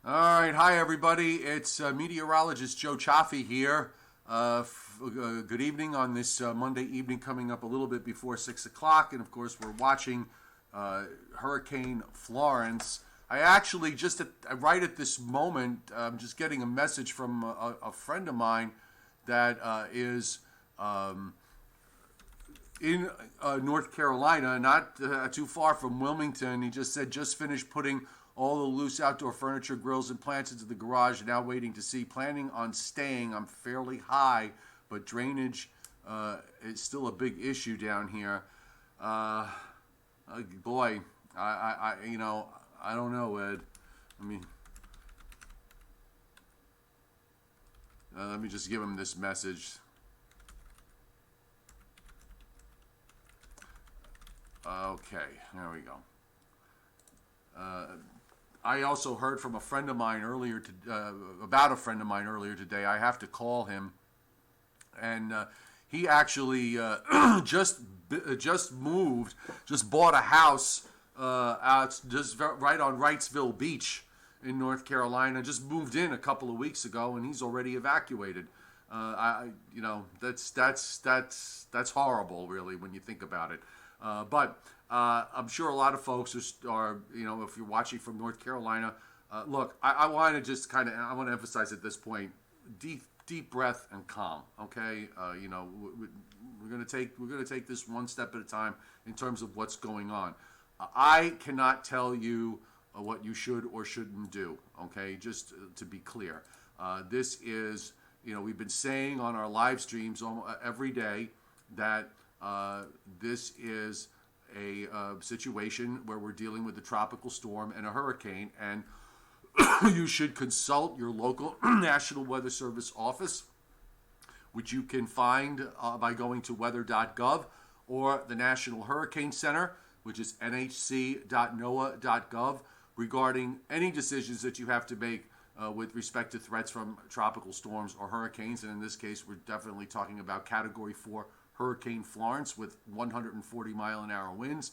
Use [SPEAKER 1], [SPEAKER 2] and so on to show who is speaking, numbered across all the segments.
[SPEAKER 1] All right, hi everybody. It's Meteorologist Joe Chaffee here. Good evening on this Monday evening, coming up a little bit before 6 o'clock, and of course we're watching Hurricane Florence. I actually right at this moment, I'm just getting a message from a friend of mine that is in North Carolina, not too far from Wilmington. He just said just finished putting all the loose outdoor furniture, grills, and plants into the garage. Now waiting to see. Planning on staying. I'm fairly high, but drainage is still a big issue down here. Boy, I don't know, Ed. I mean, let me just give him this message. Okay, there we go. I also heard from a friend of mine earlier today. I have to call him, and he actually just bought a house right on Wrightsville Beach in North Carolina. Just moved in a couple of weeks ago, and he's already evacuated. That's horrible, really, when you think about it. But I'm sure a lot of folks are if you're watching from North Carolina, look, I want to just I want to emphasize at this point, deep breath and calm. Okay, we're gonna take this one step at a time in terms of what's going on. I cannot tell you what you should or shouldn't do. Okay, just to be clear, this is we've been saying on our live streams every day that this is a situation where we're dealing with a tropical storm and a hurricane, and you should consult your local National Weather Service office, which you can find by going to weather.gov, or the National Hurricane Center, which is nhc.noaa.gov, regarding any decisions that you have to make with respect to threats from tropical storms or hurricanes. And in this case, we're definitely talking about Category 4 Hurricane Florence with 140-mile-an-hour winds.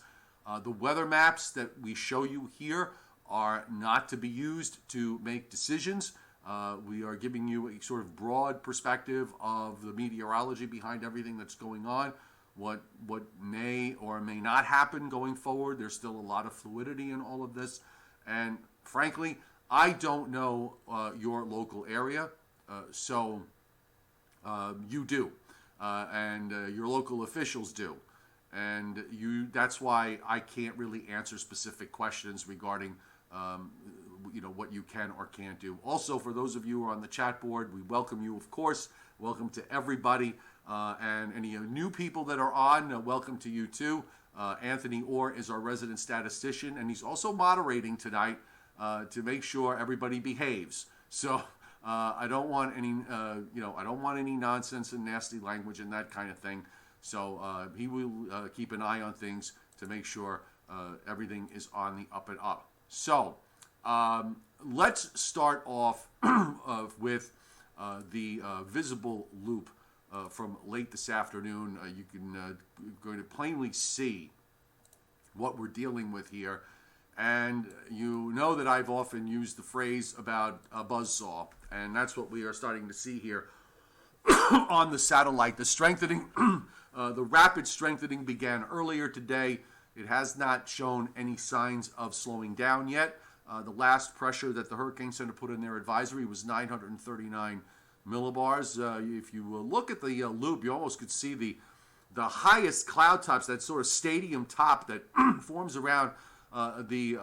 [SPEAKER 1] The weather maps that we show you here are not to be used to make decisions. We are giving you a sort of broad perspective of the meteorology behind everything that's going on, what may or may not happen going forward. There's still a lot of fluidity in all of this. And frankly, I don't know your local area, so you do. And your local officials do, and that's why I can't really answer specific questions regarding what you can or can't do. Also, for those of you who are on the chat board, we welcome you, of course. Welcome to everybody, and any new people that are on, welcome to you too. Anthony Orr is our resident statistician, and he's also moderating tonight to make sure everybody behaves. So I don't want any, I don't want any nonsense and nasty language and that kind of thing. So he will keep an eye on things to make sure everything is on the up and up. So let's start off with the visible loop from late this afternoon. You can going to plainly see what we're dealing with here. And you know that I've often used the phrase about a buzzsaw, and that's what we are starting to see here on the satellite. The strengthening, the rapid strengthening began earlier today. It has not shown any signs of slowing down yet. The last pressure that the Hurricane Center put in their advisory was 939 millibars. If you look at the loop, you almost could see the highest cloud tops, that sort of stadium top that forms around the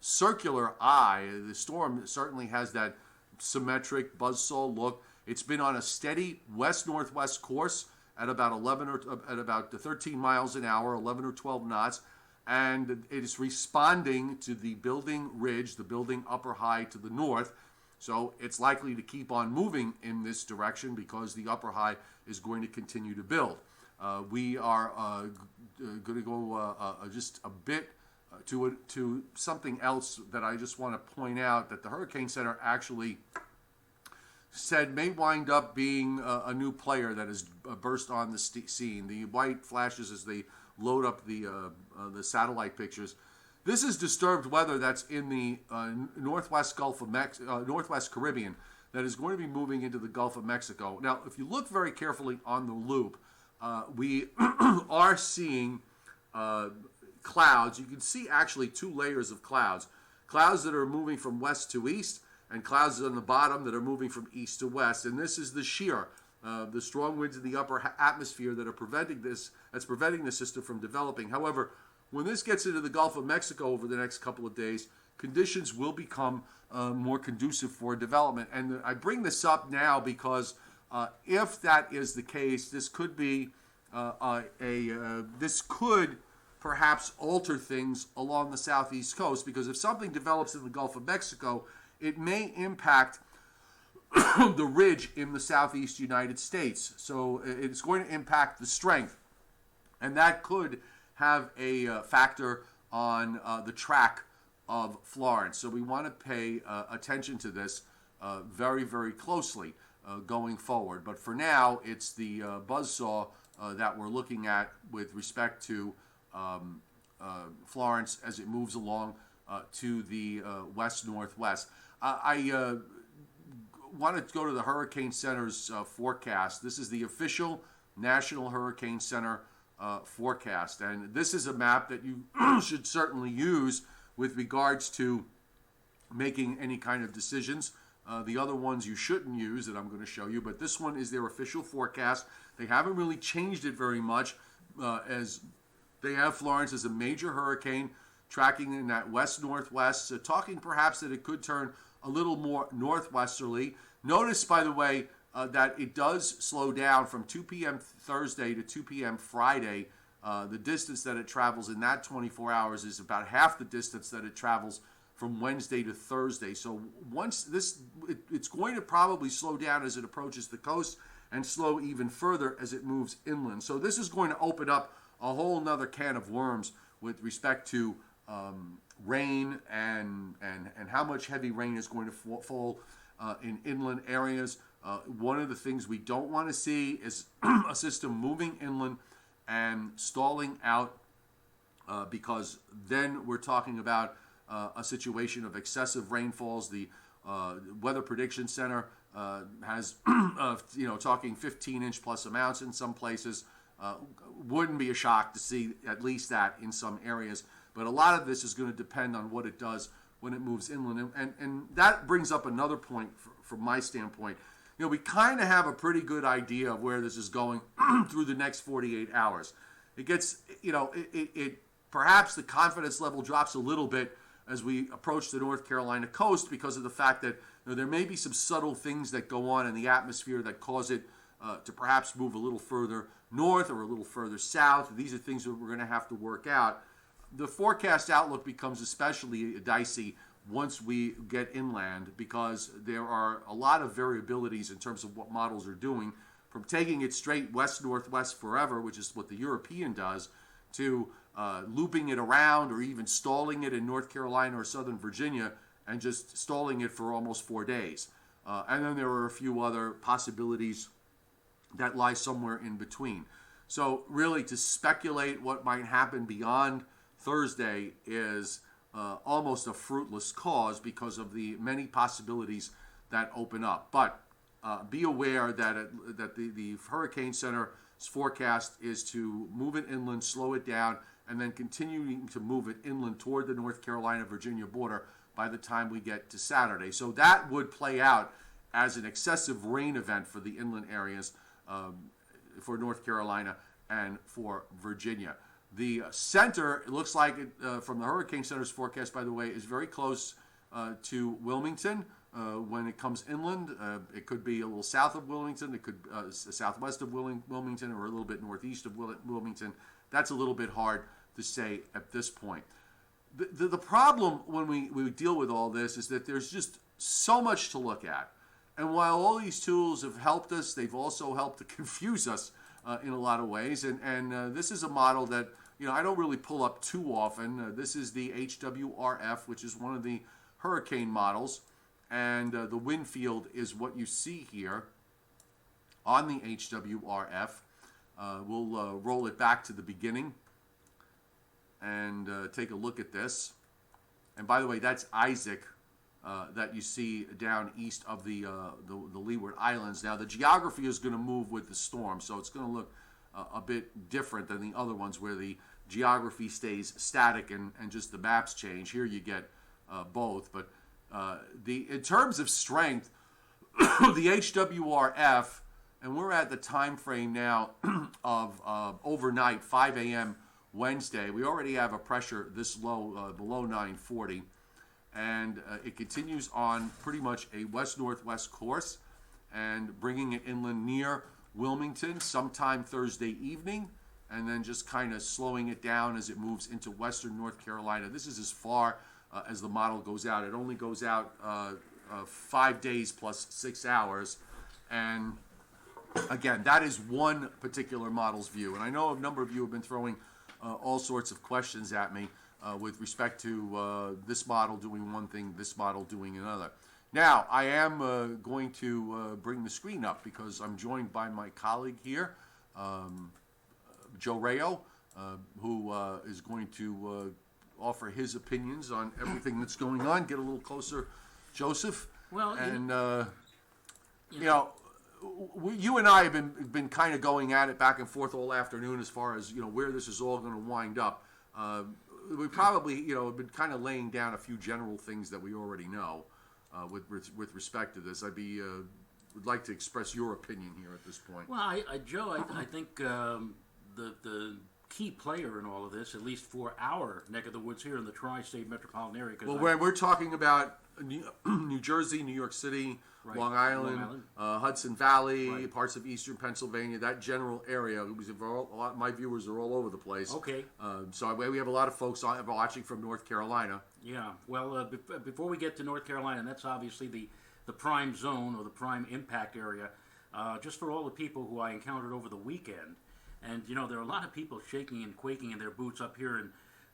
[SPEAKER 1] circular eye. The storm certainly has that symmetric buzzsaw look. It's been on a steady west-northwest course at about 13 miles an hour, 11 or 12 knots, and it is responding to the building ridge, the building upper high to the north. So it's likely to keep on moving in this direction because the upper high is going to continue to build. We are going to go just a bit to something else that I just want to point out, that the Hurricane Center actually said may wind up being a new player that has burst on the scene. The white flashes as they load up the satellite pictures. This is disturbed weather that's in the northwest northwest Caribbean that is going to be moving into the Gulf of Mexico. Now, if you look very carefully on the loop, we are seeing clouds. You can see actually two layers of clouds. Clouds that are moving from west to east, and clouds on the bottom that are moving from east to west. And this is the shear, the strong winds in the upper atmosphere that are preventing the system from developing. However, when this gets into the Gulf of Mexico over the next couple of days, conditions will become more conducive for development. And I bring this up now because if that is the case, this could be this could perhaps alter things along the southeast coast, because if something develops in the Gulf of Mexico, it may impact the ridge in the southeast United States. So it's going to impact the strength, and that could have a factor on the track of Florence. So we want to pay attention to this very, very closely going forward. But for now, it's the buzzsaw that we're looking at with respect to Florence as it moves along to the west-northwest. I want to go to the Hurricane Center's forecast. This is the official National Hurricane Center forecast, and this is a map that you should certainly use with regards to making any kind of decisions. The other ones you shouldn't use that I'm going to show you, but this one is their official forecast. They haven't really changed it very much, as they have Florence as a major hurricane tracking in that west-northwest, so talking perhaps that it could turn a little more northwesterly. Notice, by the way, that it does slow down from 2 p.m. Thursday to 2 p.m. Friday. The distance that it travels in that 24 hours is about half the distance that it travels from Wednesday to Thursday. So once this, it's going to probably slow down as it approaches the coast and slow even further as it moves inland. So this is going to open up a whole nother can of worms with respect to rain and how much heavy rain is going to fall in inland areas. One of the things we don't want to see is a system moving inland and stalling out, because then we're talking about a situation of excessive rainfalls. The Weather Prediction Center has, talking 15-inch plus amounts in some places. Wouldn't be a shock to see at least that in some areas. But a lot of this is going to depend on what it does when it moves inland. And that brings up another point from my standpoint. We kind of have a pretty good idea of where this is going through the next 48 hours. It gets, perhaps the confidence level drops a little bit as we approach the North Carolina coast because of the fact that there may be some subtle things that go on in the atmosphere that cause it to perhaps move a little further north or a little further south. These are things that we're going to have to work out. The forecast outlook becomes especially dicey once we get inland, because there are a lot of variabilities in terms of what models are doing, from taking it straight west-northwest forever, which is what the European does, to looping it around or even stalling it in North Carolina or Southern Virginia and just stalling it for almost 4 days. And then there are a few other possibilities that lie somewhere in between. So really, to speculate what might happen beyond Thursday is almost a fruitless cause because of the many possibilities that open up. But be aware that the Hurricane Center's forecast is to move it inland, slow it down, and then continuing to move it inland toward the North Carolina-Virginia border by the time we get to Saturday. So that would play out as an excessive rain event for the inland areas for North Carolina and for Virginia. The center, it looks like, from the Hurricane Center's forecast, by the way, is very close to Wilmington when it comes inland. It could be a little south of Wilmington. It could southwest of Wilmington, or a little bit northeast of Wilmington. That's a little bit hard to say at this point. The problem when we deal with all this is that there's just so much to look at. And while all these tools have helped us, they've also helped to confuse us in a lot of ways. And this is a model that I don't really pull up too often. This is the HWRF, which is one of the hurricane models. And the wind field is what you see here on the HWRF. We'll roll it back to the beginning and take a look at this. And by the way, that's Isaac that you see down east of the Leeward Islands. Now, the geography is going to move with the storm, so it's going to look a bit different than the other ones where the geography stays static and just the maps change. Here you get both. But in terms of strength, the HWRF, and we're at the time frame now of overnight, 5 a.m. Wednesday. We already have a pressure this low, below 940, and it continues on pretty much a west-northwest course and bringing it inland near Wilmington sometime Thursday evening, and then just kind of slowing it down as it moves into western North Carolina. This is as far as the model goes out. It only goes out 5 days plus 6 hours, and again, that is one particular model's view. And I know a number of you have been throwing all sorts of questions at me with respect to this model doing one thing, this model doing another. Now, I am going to bring the screen up because I'm joined by my colleague here, Joe Rao, who is going to offer his opinions on everything that's going on. Get a little closer, Joseph.
[SPEAKER 2] Well,
[SPEAKER 1] and you know, you and I have been kind of going at it back and forth all afternoon as far as where this is all going to wind up. We probably have been kind of laying down a few general things that we already know with respect to this. Would like to express your opinion here at this point.
[SPEAKER 2] Well, Joe, I think the key player in all of this, at least for our neck of the woods here in the tri-state metropolitan area.
[SPEAKER 1] Well, we're talking about New Jersey, New York City, right. Long Island. Hudson Valley, right. Parts of eastern Pennsylvania, that general area. My viewers are all over the place.
[SPEAKER 2] Okay.
[SPEAKER 1] So we have a lot of folks watching from North Carolina.
[SPEAKER 2] Yeah. Well, before we get to North Carolina, and that's obviously the prime zone or the prime impact area, just for all the people who I encountered over the weekend. And, there are a lot of people shaking and quaking in their boots up here in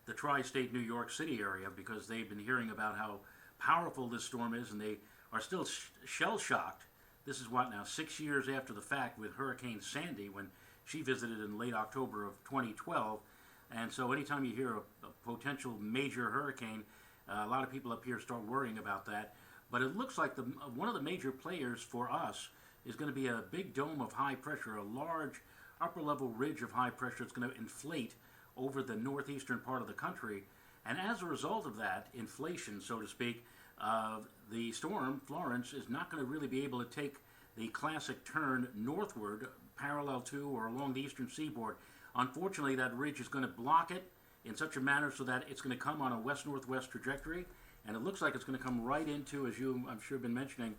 [SPEAKER 2] the tri-state New York City area because they've been hearing about how powerful this storm is, and they are still shell-shocked. This is 6 years after the fact with Hurricane Sandy when she visited in late October of 2012. And so anytime you hear a potential major hurricane, a lot of people up here start worrying about that. But it looks like one of the major players for us is going to be a big dome of high pressure, a large upper-level ridge of high pressure that's going to inflate over the northeastern part of the country. And as a result of that inflation, so to speak, the storm, Florence, is not going to really be able to take the classic turn northward, parallel to or along the eastern seaboard. Unfortunately, that ridge is going to block it in such a manner so that it's going to come on a west-northwest trajectory, and it looks like it's going to come right into, as you, I'm sure, have been mentioning,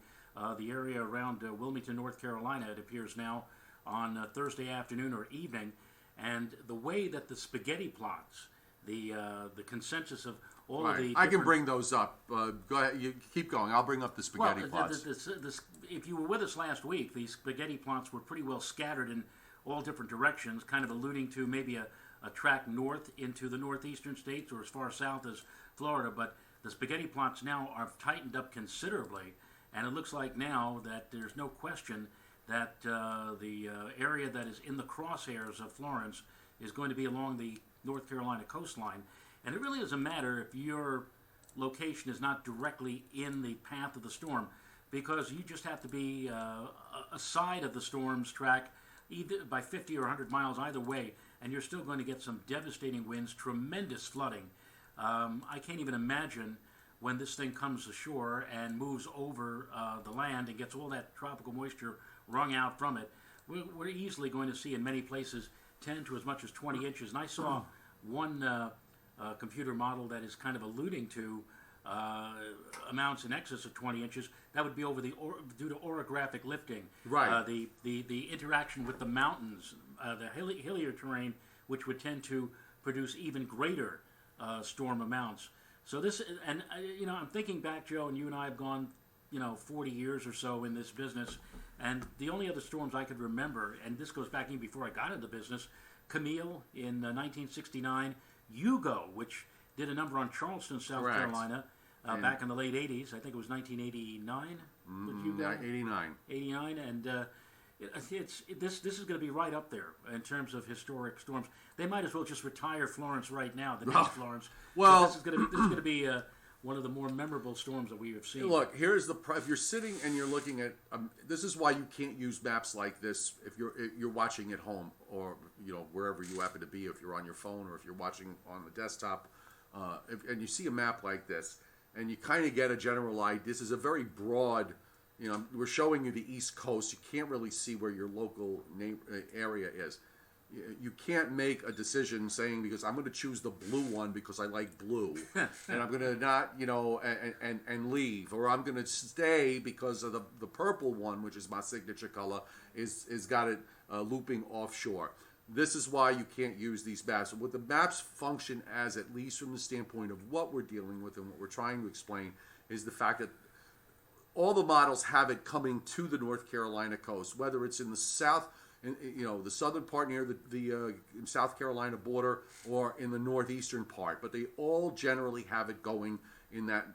[SPEAKER 2] the area around Wilmington, North Carolina, it appears now, on Thursday afternoon or evening. And the way that the spaghetti plots, the consensus of all of the
[SPEAKER 1] I can bring those up. Go ahead. You keep going. I'll bring up the spaghetti plots.
[SPEAKER 2] If you were with us last week, these spaghetti plots were pretty well scattered in all different directions, kind of alluding to maybe a track north into the northeastern states or as far south as Florida. But the spaghetti plots now are tightened up considerably, and it looks like now that there's no question that the area that is in the crosshairs of Florence is going to be along the North Carolina coastline. And it really doesn't matter if your location is not directly in the path of the storm, because you just have to be a side of the storm's track, either by 50 or 100 miles either way, and you're still going to get some devastating winds, tremendous flooding. I can't even imagine when this thing comes ashore and moves over the land and gets all that tropical moisture wrung out from it. We're easily going to see in many places 10 to as much as 20 inches. And I saw one computer model that is kind of alluding to amounts in excess of 20 inches. That would be over due to orographic lifting.
[SPEAKER 1] Right.
[SPEAKER 2] The interaction with the mountains, the hillier terrain, which would tend to produce even greater storm amounts. So this, and I'm thinking back, Joe, and you and I have gone 40 years or so in this business, and the only other storms I could remember, and this goes back even before I got into business, Camille in 1969, Hugo, which did a number on Charleston, South
[SPEAKER 1] Correct.
[SPEAKER 2] Carolina, back in the late 80s. I think it was 1989 with Hugo. 89, and this is going to be right up there in terms of historic storms. They might as well just retire Florence right now, the name Florence.
[SPEAKER 1] Well,
[SPEAKER 2] this is going to be one of the more memorable storms that we have seen.
[SPEAKER 1] Look, here's if you're sitting and you're looking at this is why you can't use maps like this if you're watching at home or wherever you happen to be, if you're on your phone or if you're watching on the desktop, and you see a map like this and you kind of get a general idea. This is a very broad. We're showing you the East Coast. You can't really see where your local area is. You can't make a decision saying, because I'm going to choose the blue one because I like blue, and I'm going to not, and leave, or I'm going to stay because of the purple one, which is my signature color, is got it looping offshore. This is why you can't use these maps. What the maps function as, at least from the standpoint of what we're dealing with and what we're trying to explain, is the fact that all the models have it coming to the North Carolina coast, whether it's in the south, the southern part near the South Carolina border, or in the northeastern part. But they all generally have it going in that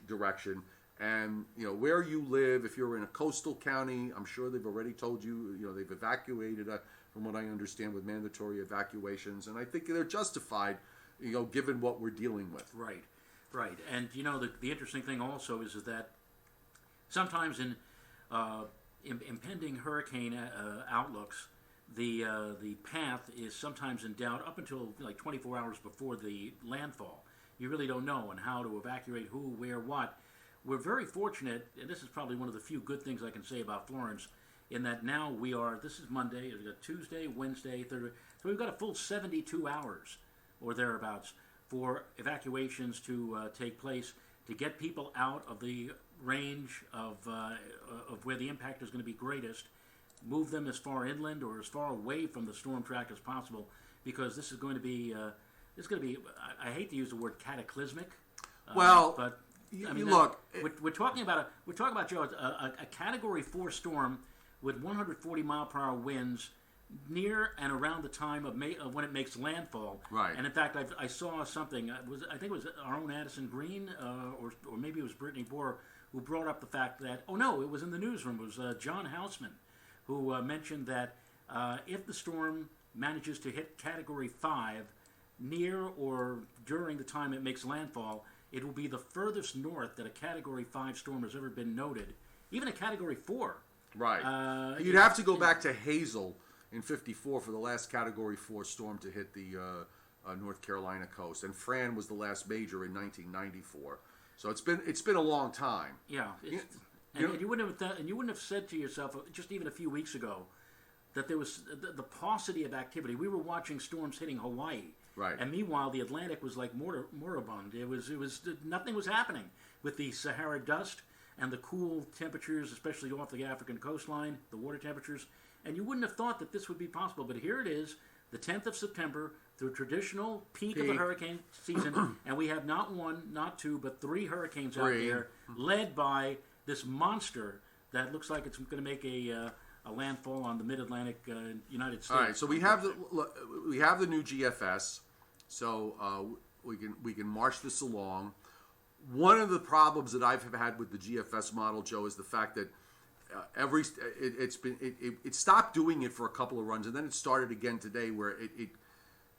[SPEAKER 1] direction. And where you live, if you're in a coastal county, I'm sure they've already told you. They've evacuated, from what I understand, with mandatory evacuations, and I think they're justified, given what we're dealing with.
[SPEAKER 2] Right. And the interesting thing also is that sometimes in impending hurricane outlooks, the path is sometimes in doubt up until like 24 hours before the landfall. You really don't know on how to evacuate, who, where, what. We're very fortunate, and this is probably one of the few good things I can say about Florence, in that now this is Monday, we've got Tuesday, Wednesday, Thursday, so we've got a full 72 hours or thereabouts for evacuations to take place, to get people out of the range of where the impact is going to be greatest, move them as far inland or as far away from the storm track as possible, because this is going to be I hate to use the word cataclysmic, but I mean,
[SPEAKER 1] look,
[SPEAKER 2] we're talking about Joe, a Category 4 storm with 140 mile per hour winds near and around the time of when it makes landfall.
[SPEAKER 1] Right.
[SPEAKER 2] And in fact, I saw something. I think it was our own Addison Green, or maybe it was Brittany Boer, who brought up the fact that, it was in the newsroom. It was John Houseman, who mentioned that if the storm manages to hit Category 5 near or during the time it makes landfall, it will be the furthest north that a Category 5 storm has ever been noted. Even a Category 4.
[SPEAKER 1] Right. You'd have to go back to Hazel in '54 for the last Category 4 storm to hit the North Carolina coast, and Fran was the last major in 1994. So it's been a long time.
[SPEAKER 2] Yeah. And you wouldn't have said to yourself just even a few weeks ago that there was the paucity of activity. We were watching storms hitting Hawaii.
[SPEAKER 1] Right.
[SPEAKER 2] And meanwhile, the Atlantic was like moribund. It was nothing was happening with the Sahara dust and the cool temperatures, especially off the African coastline, the water temperatures. And you wouldn't have thought that this would be possible, but here it is, the 10th of September, the traditional peak of the hurricane season, and we have not one, not two, but three hurricanes out there, led by this monster that looks like it's going to make a landfall on the Mid-Atlantic United States.
[SPEAKER 1] All right, so we have the new GFS, so we can march this along. One of the problems that I've had with the GFS model, Joe, is the fact that it stopped doing it for a couple of runs, and then it started again today, where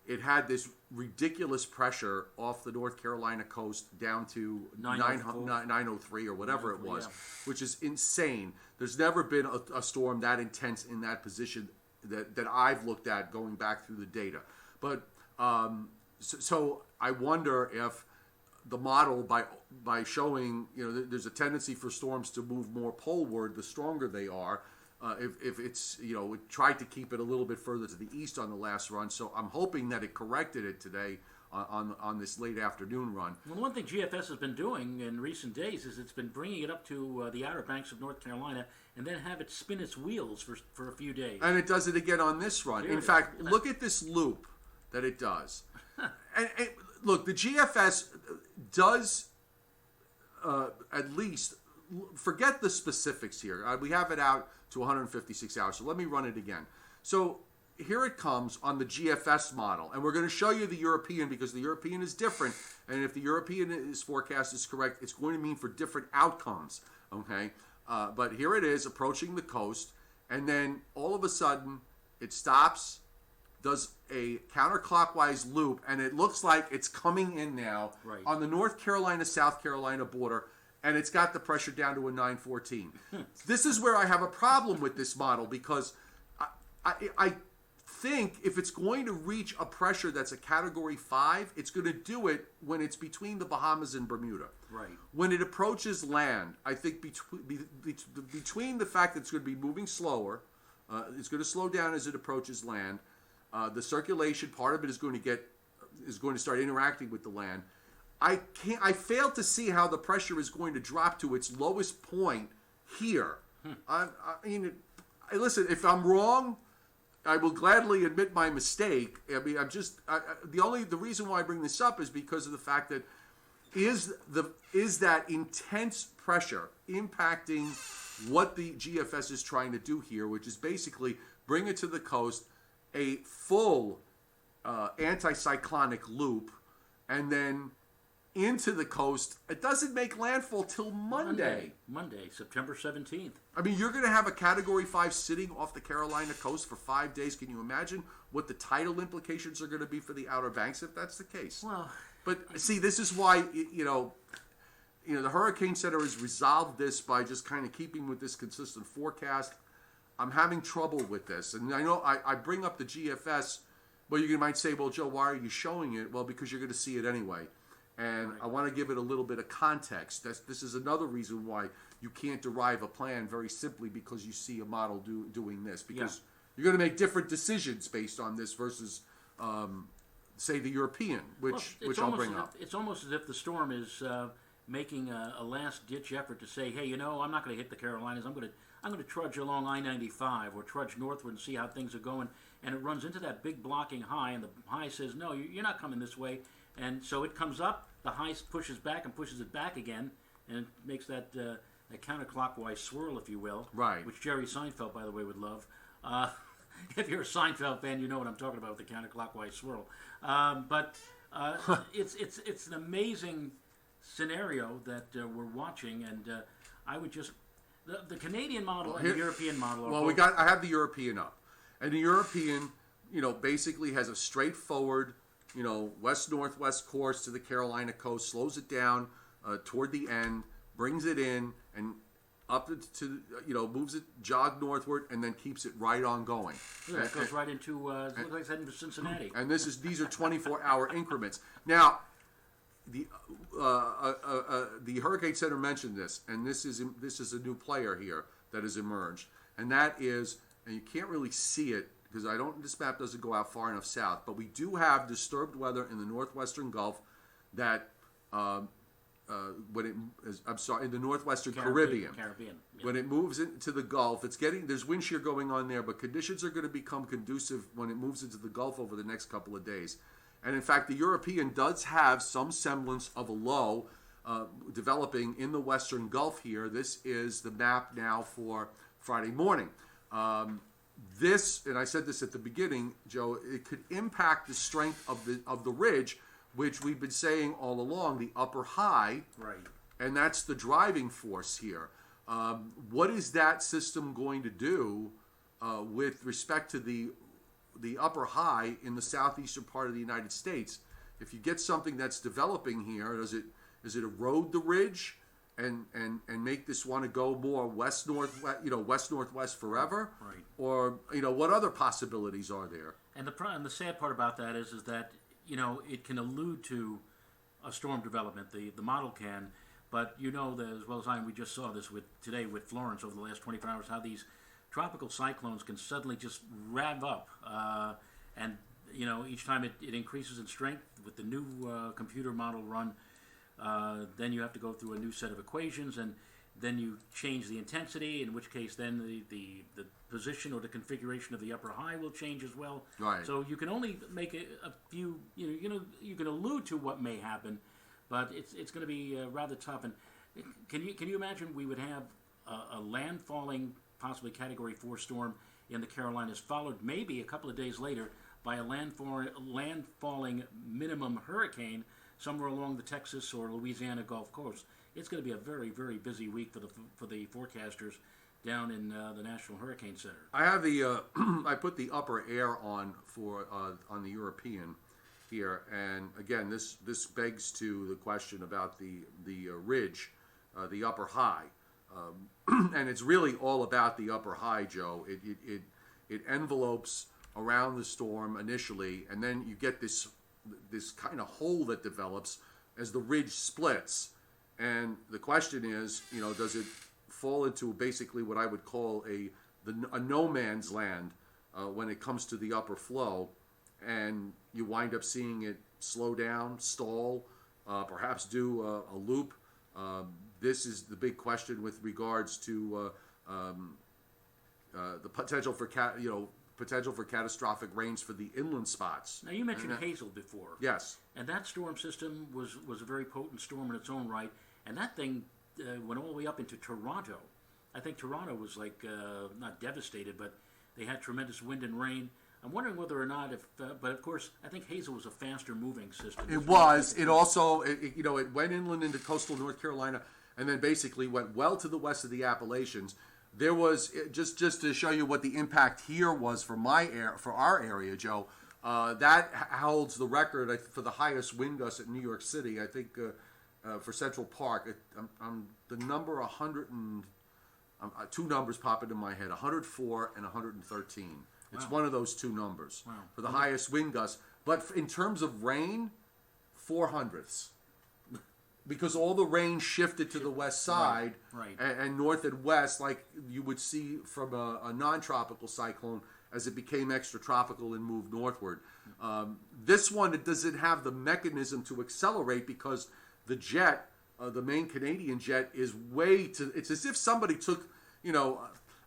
[SPEAKER 1] it had this ridiculous pressure off the North Carolina coast down to 903 or whatever it was, which is insane. There's never been a storm that intense in that position that I've looked at going back through the data. But so I wonder if the model, by showing, there's a tendency for storms to move more poleward the stronger they are. If it's, it tried to keep it a little bit further to the east on the last run. So I'm hoping that it corrected it today on this late afternoon run.
[SPEAKER 2] Well, one thing GFS has been doing in recent days is it's been bringing it up to the Outer Banks of North Carolina and then have it spin its wheels for a few days.
[SPEAKER 1] And it does it again on this run. In fact, look at this loop that it does. and look, the GFS does at least, forget the specifics here. We have it out to 156 hours. So let me run it again. So here it comes on the GFS model. And we're going to show you the European, because the European is different. And if the European forecast is correct, it's going to mean for different outcomes. Okay? But here it is approaching the coast. And then all of a sudden, it stops. does a counterclockwise loop, and it looks like it's coming in now on the North Carolina-South Carolina border, and it's got the pressure down to a 914. This is where I have a problem with this model, because I think if it's going to reach a pressure that's a Category 5, it's going to do it when it's between the Bahamas and Bermuda.
[SPEAKER 2] Right.
[SPEAKER 1] When it approaches land, I think between the fact that it's going to be moving slower, it's going to slow down as it approaches land, the circulation part of it is going to start interacting with the land. I fail to see how the pressure is going to drop to its lowest point here. I mean, listen, if I'm wrong, I will gladly admit my mistake. I mean, the reason why I bring this up is because of the fact that is that intense pressure impacting what the GFS is trying to do here, which is basically bring it to the coast, a full anticyclonic loop, and then into the coast. It doesn't make landfall till Monday,
[SPEAKER 2] September 17th.
[SPEAKER 1] I mean, you're going to have a Category 5 sitting off the Carolina coast for 5 days. Can you imagine what the tidal implications are going to be for the Outer Banks if that's the case?
[SPEAKER 2] Well,
[SPEAKER 1] but see, this is why, the Hurricane Center has resolved this by just kind of keeping with this consistent forecast. I'm having trouble with this. And I know I bring up the GFS, but you might say, well, Joe, why are you showing it? Well, because you're going to see it anyway. And I want to give it a little bit of context. This is another reason why you can't derive a plan very simply because you see a model doing this. Because you're going to make different decisions based on this versus, say, the European, which I'll bring up.
[SPEAKER 2] It's almost as if the storm is making a last-ditch effort to say, hey, I'm not going to hit the Carolinas. I'm going to trudge along I-95 or trudge northward and see how things are going. And it runs into that big blocking high, and the high says, no, you're not coming this way. And so it comes up, the high pushes back and pushes it back again, and it makes that counterclockwise swirl, if you will.
[SPEAKER 1] Right.
[SPEAKER 2] Which Jerry Seinfeld, by the way, would love. If you're a Seinfeld fan, you know what I'm talking about with the counterclockwise swirl. But it's an amazing scenario that we're watching, and I would just the Canadian model and the European model.
[SPEAKER 1] I have the European up, and the European, basically has a straightforward, west-northwest course to the Carolina coast, slows it down toward the end, brings it in, and up to moves it, jog northward, and then keeps it right on going.
[SPEAKER 2] Yeah, it goes right into looks like it's heading to Cincinnati.
[SPEAKER 1] And these are 24-hour increments. Now, the Hurricane Center mentioned this, and this is a new player here that has emerged, and that is, and you can't really see it because this map doesn't go out far enough south, but we do have disturbed weather in the northwestern Gulf that. In the northwestern Caribbean.
[SPEAKER 2] Yeah.
[SPEAKER 1] When it moves into the Gulf, there's wind shear going on there, but conditions are going to become conducive when it moves into the Gulf over the next couple of days. And in fact, the European does have some semblance of a low developing in the western Gulf here. This is the map now for Friday morning. This, and I said this at the beginning, Joe, it could impact the strength of the ridge, which we've been saying all along, the upper high,
[SPEAKER 2] right?
[SPEAKER 1] And that's the driving force here. What is that system going to do with respect to the upper high in the southeastern part of the United States? If you get something that's developing here, does it erode the ridge and make this want to go more west northwest forever?
[SPEAKER 2] Right.
[SPEAKER 1] Or what other possibilities are there?
[SPEAKER 2] And the sad part about that is that it can allude to a storm development. The model can, but that as well as we just saw this today with Florence over the last 24 hours, how these tropical cyclones can suddenly just rev up, and each time it increases in strength with the new computer model run. Then you have to go through a new set of equations, and then you change the intensity, in which case then the position or the configuration of the upper high will change as well.
[SPEAKER 1] Right.
[SPEAKER 2] So you can only make a few, you can allude to what may happen, but it's going to be rather tough. And can you imagine we would have a landfalling, possibly Category 4 storm in the Carolinas, followed maybe a couple of days later by a landfalling minimum hurricane somewhere along the Texas or Louisiana Gulf Coast. It's going to be a very, very busy week for the forecasters down in the National Hurricane Center.
[SPEAKER 1] I have the I put the upper air on for on the European here, and again, this begs to the question about the ridge, the upper high, and it's really all about the upper high, Joe. It envelopes around the storm initially, and then you get this kind of hole that develops as the ridge splits. And the question is, does it fall into basically what I would call a no man's land when it comes to the upper flow, and you wind up seeing it slow down, stall, perhaps do a loop. This is the big question with regards to the potential for catastrophic rains for the inland spots.
[SPEAKER 2] Now, you mentioned Hazel before.
[SPEAKER 1] Yes.
[SPEAKER 2] And that storm system was a very potent storm in its own right. And that thing went all the way up into Toronto. I think Toronto was not devastated, but they had tremendous wind and rain. I'm wondering whether or not but of course, I think Hazel was a faster moving system.
[SPEAKER 1] It was. It also, it went inland into coastal North Carolina and then basically went well to the west of the Appalachians. There was, just to show you what the impact here was for our area, Joe, that holds the record for the highest wind gusts at New York City. I think for Central Park, the number 100 and two numbers pop into my head: 104 and 113. It's
[SPEAKER 2] Wow.
[SPEAKER 1] one of those two numbers
[SPEAKER 2] Wow.
[SPEAKER 1] for the highest wind gusts. But in terms of rain, 400ths. Because all the rain shifted to the west side,
[SPEAKER 2] Right.
[SPEAKER 1] And north and west, like you would see from a non-tropical cyclone as it became extratropical and moved northward. This one, does it have the mechanism to accelerate because the jet, the main Canadian jet, is it's as if somebody took,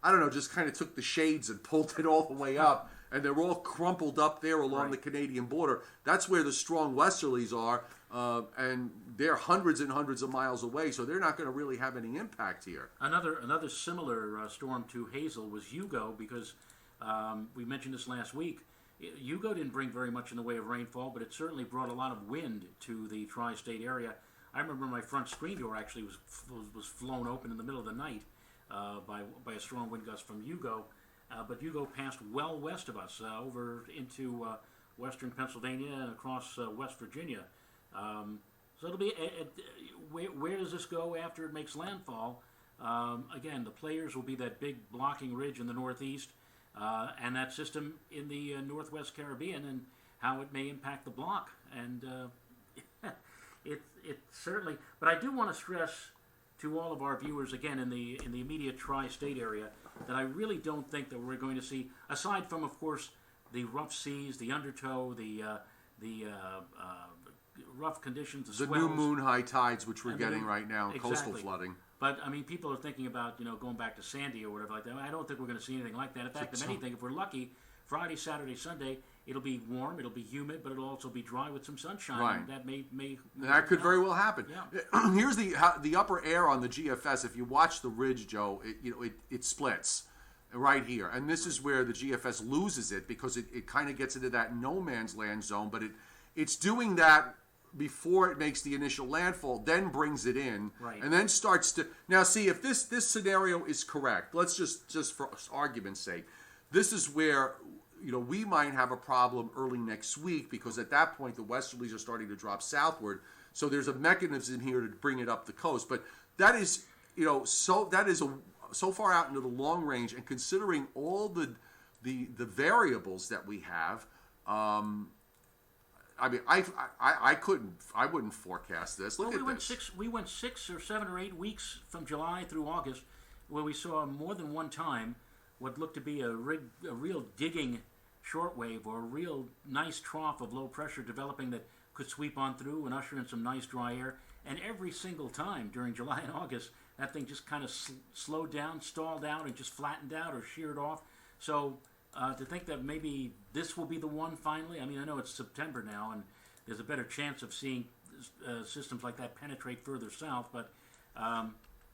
[SPEAKER 1] I don't know, just kind of took the shades and pulled it all the way up, and they're all crumpled up there along the Canadian border. That's where the strong westerlies are, and they're hundreds and hundreds of miles away, so they're not going to really have any impact here.
[SPEAKER 2] Another similar storm to Hazel was Hugo, because we mentioned this last week. Hugo didn't bring very much in the way of rainfall, but it certainly brought a lot of wind to the tri-state area. I remember my front screen door actually was flown open in the middle of the night by a strong wind gust from Hugo. But Hugo passed well west of us, over into western Pennsylvania and across West Virginia. So it'll be where does this go after it makes landfall? Again, the players will be that big blocking ridge in the northeast, and that system in the northwest Caribbean, and how it may impact the block. And it certainly. But I do want to stress to all of our viewers, again, in the immediate tri-state area, that I really don't think that we're going to see, aside from, of course, the rough seas, the undertow, the rough conditions, the swells.
[SPEAKER 1] New moon high tides, which we're getting right now,
[SPEAKER 2] exactly.
[SPEAKER 1] Coastal flooding.
[SPEAKER 2] But, I mean, people are thinking about, going back to Sandy or whatever like that. I don't think we're going to see anything like that. In fact, if anything, if we're lucky, Friday, Saturday, Sunday, it'll be warm, it'll be humid, but it'll also be dry with some sunshine.
[SPEAKER 1] Right.
[SPEAKER 2] And that may
[SPEAKER 1] That could very well happen.
[SPEAKER 2] Yeah.
[SPEAKER 1] Here's the upper air on the GFS. If you watch the ridge, Joe, it splits right here, and this is where the GFS loses it because it kind of gets into that no man's land zone. But it's doing that before it makes the initial landfall, then brings it in,
[SPEAKER 2] Right.
[SPEAKER 1] and then starts to now see if this scenario is correct. Let's just for argument's sake, this is where we might have a problem early next week because at that point the westerlies are starting to drop southward. So there's a mechanism here to bring it up the coast. But that is, so far out into the long range, and considering all the variables that we have, I mean, I wouldn't forecast this. Look
[SPEAKER 2] Well,
[SPEAKER 1] at this.
[SPEAKER 2] We went 6 or 7 or 8 weeks from July through August, where we saw more than one time what looked to be a real digging shortwave or a real nice trough of low pressure developing that could sweep on through and usher in some nice dry air. And every single time during July and August, that thing just kind of slowed down, stalled out, and just flattened out or sheared off. So to think that maybe this will be the one finally, I mean, I know it's September now, and there's a better chance of seeing systems like that penetrate further south. But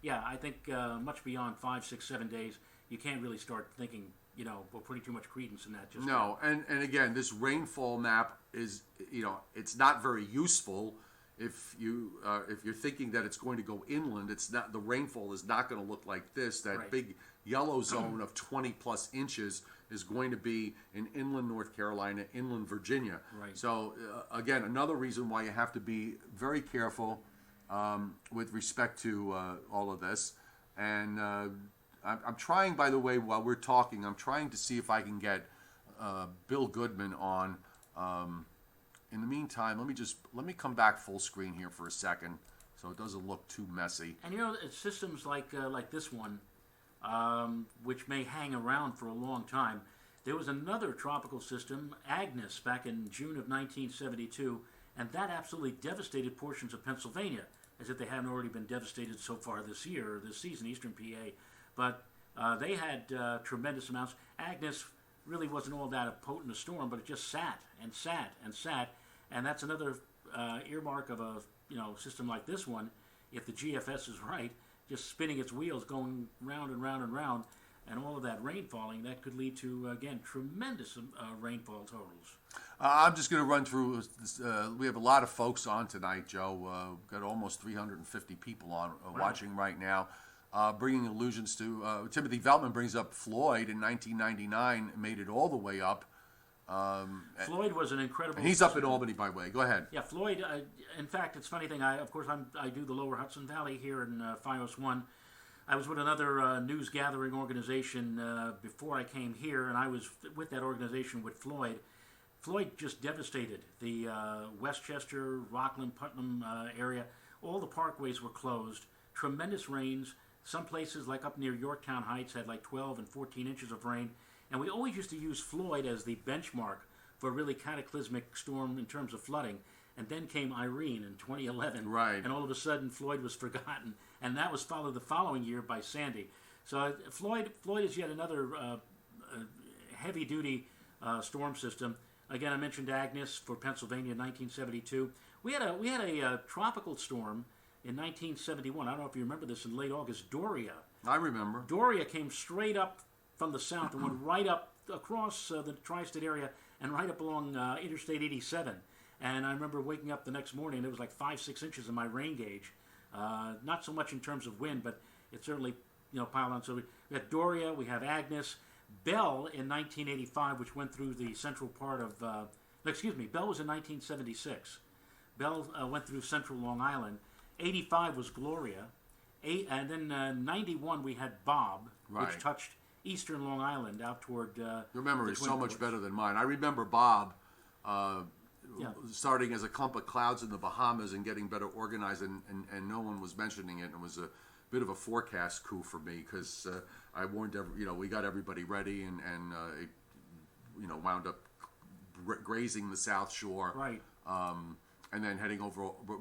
[SPEAKER 2] yeah, I think much beyond 5, 6, 7 days, you can't really start thinking, we're putting too much credence in that. Just
[SPEAKER 1] No, and again, this rainfall map is, it's not very useful if you're thinking that it's going to go inland, it's not. The rainfall is not going to look like this. That
[SPEAKER 2] Right.
[SPEAKER 1] big yellow zone of 20 plus inches is going to be in inland North Carolina, inland Virginia.
[SPEAKER 2] Right.
[SPEAKER 1] So again, another reason why you have to be very careful with respect to all of this. And I'm trying, by the way, while we're talking, I'm trying to see if I can get Bill Goodman on. In the meantime, let me come back full screen here for a second, so it doesn't look too messy.
[SPEAKER 2] And it's systems like this one, which may hang around for a long time. There was another tropical system, Agnes, back in June of 1972, and that absolutely devastated portions of Pennsylvania, as if they hadn't already been devastated so far this year, or this season, eastern PA. But they had tremendous amounts. Agnes really wasn't all that potent a storm, but it just sat and sat and sat, and that's another earmark of a system like this one. If the GFS is right, just spinning its wheels, going round and round and round, and all of that rain falling, that could lead to, again, tremendous rainfall totals.
[SPEAKER 1] I'm just going to run through. We have a lot of folks on tonight, Joe. We've got almost 350 people on watching right now, bringing allusions to Timothy Veltman brings up Floyd in 1999, made it all the way up.
[SPEAKER 2] Floyd was an incredible.
[SPEAKER 1] And he's up in Albany, by the way. Go ahead.
[SPEAKER 2] Yeah, Floyd. In fact, it's a funny thing. I do the Lower Hudson Valley here in FiOS 1. I was with another news gathering organization before I came here, and I was with that organization with Floyd. Floyd just devastated the Westchester, Rockland, Putnam area. All the parkways were closed. Tremendous rains. Some places, like up near Yorktown Heights, had like 12 and 14 inches of rain. And we always used to use Floyd as the benchmark for a really cataclysmic storm in terms of flooding. And then came Irene in 2011.
[SPEAKER 1] Right.
[SPEAKER 2] And all of a sudden, Floyd was forgotten. And that was followed the following year by Sandy. So Floyd is yet another heavy-duty storm system. Again, I mentioned Agnes for Pennsylvania in 1972. We had a tropical storm in 1971. I don't know if you remember this, in late August, Doria.
[SPEAKER 1] I remember.
[SPEAKER 2] Doria came straight up from the south and went right up across the tri-state area and right up along Interstate 87. And I remember waking up the next morning, there was like 5-6 inches in my rain gauge. Not so much in terms of wind, but it certainly piled on. So we have Doria, we have Agnes, Bell in 1985, which went through the central part of. Bell was in 1976. Bell went through central Long Island. 85 was Gloria, and then 91 we had Bob,
[SPEAKER 1] Right.
[SPEAKER 2] which touched eastern Long Island out toward.
[SPEAKER 1] Your memory is
[SPEAKER 2] the
[SPEAKER 1] so
[SPEAKER 2] Twin
[SPEAKER 1] much
[SPEAKER 2] Ports.
[SPEAKER 1] better than mine. I remember Bob starting as a clump of clouds in the Bahamas and getting better organized, and no one was mentioning it. And it was a bit of a forecast coup for me because I warned we got everybody ready, and it wound up grazing the South Shore,
[SPEAKER 2] Right.
[SPEAKER 1] And then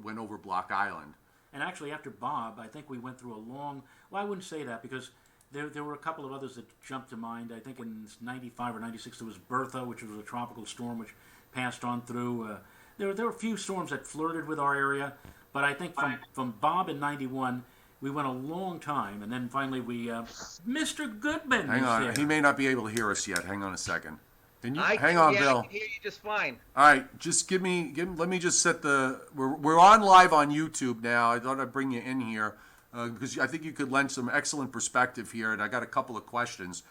[SPEAKER 1] went over Block Island.
[SPEAKER 2] And actually, after Bob, I think we went through a long. Well, I wouldn't say that because there were a couple of others that jumped to mind. I think in 95 or 96 there was Bertha, which was a tropical storm which passed on through. There were a few storms that flirted with our area, but I think from Bob in 91, we went a long time, and then finally we. Mr. Goodman.
[SPEAKER 1] Hang on,
[SPEAKER 2] there.
[SPEAKER 1] he may not be able to hear us yet. Hang on a second. Can you
[SPEAKER 3] I
[SPEAKER 1] hang on,
[SPEAKER 3] yeah,
[SPEAKER 1] Bill?
[SPEAKER 3] I can hear you just fine.
[SPEAKER 1] All right, just let me just set the. We're on live on YouTube now. I thought I'd bring you in here because I think you could lend some excellent perspective here, and I got a couple of questions.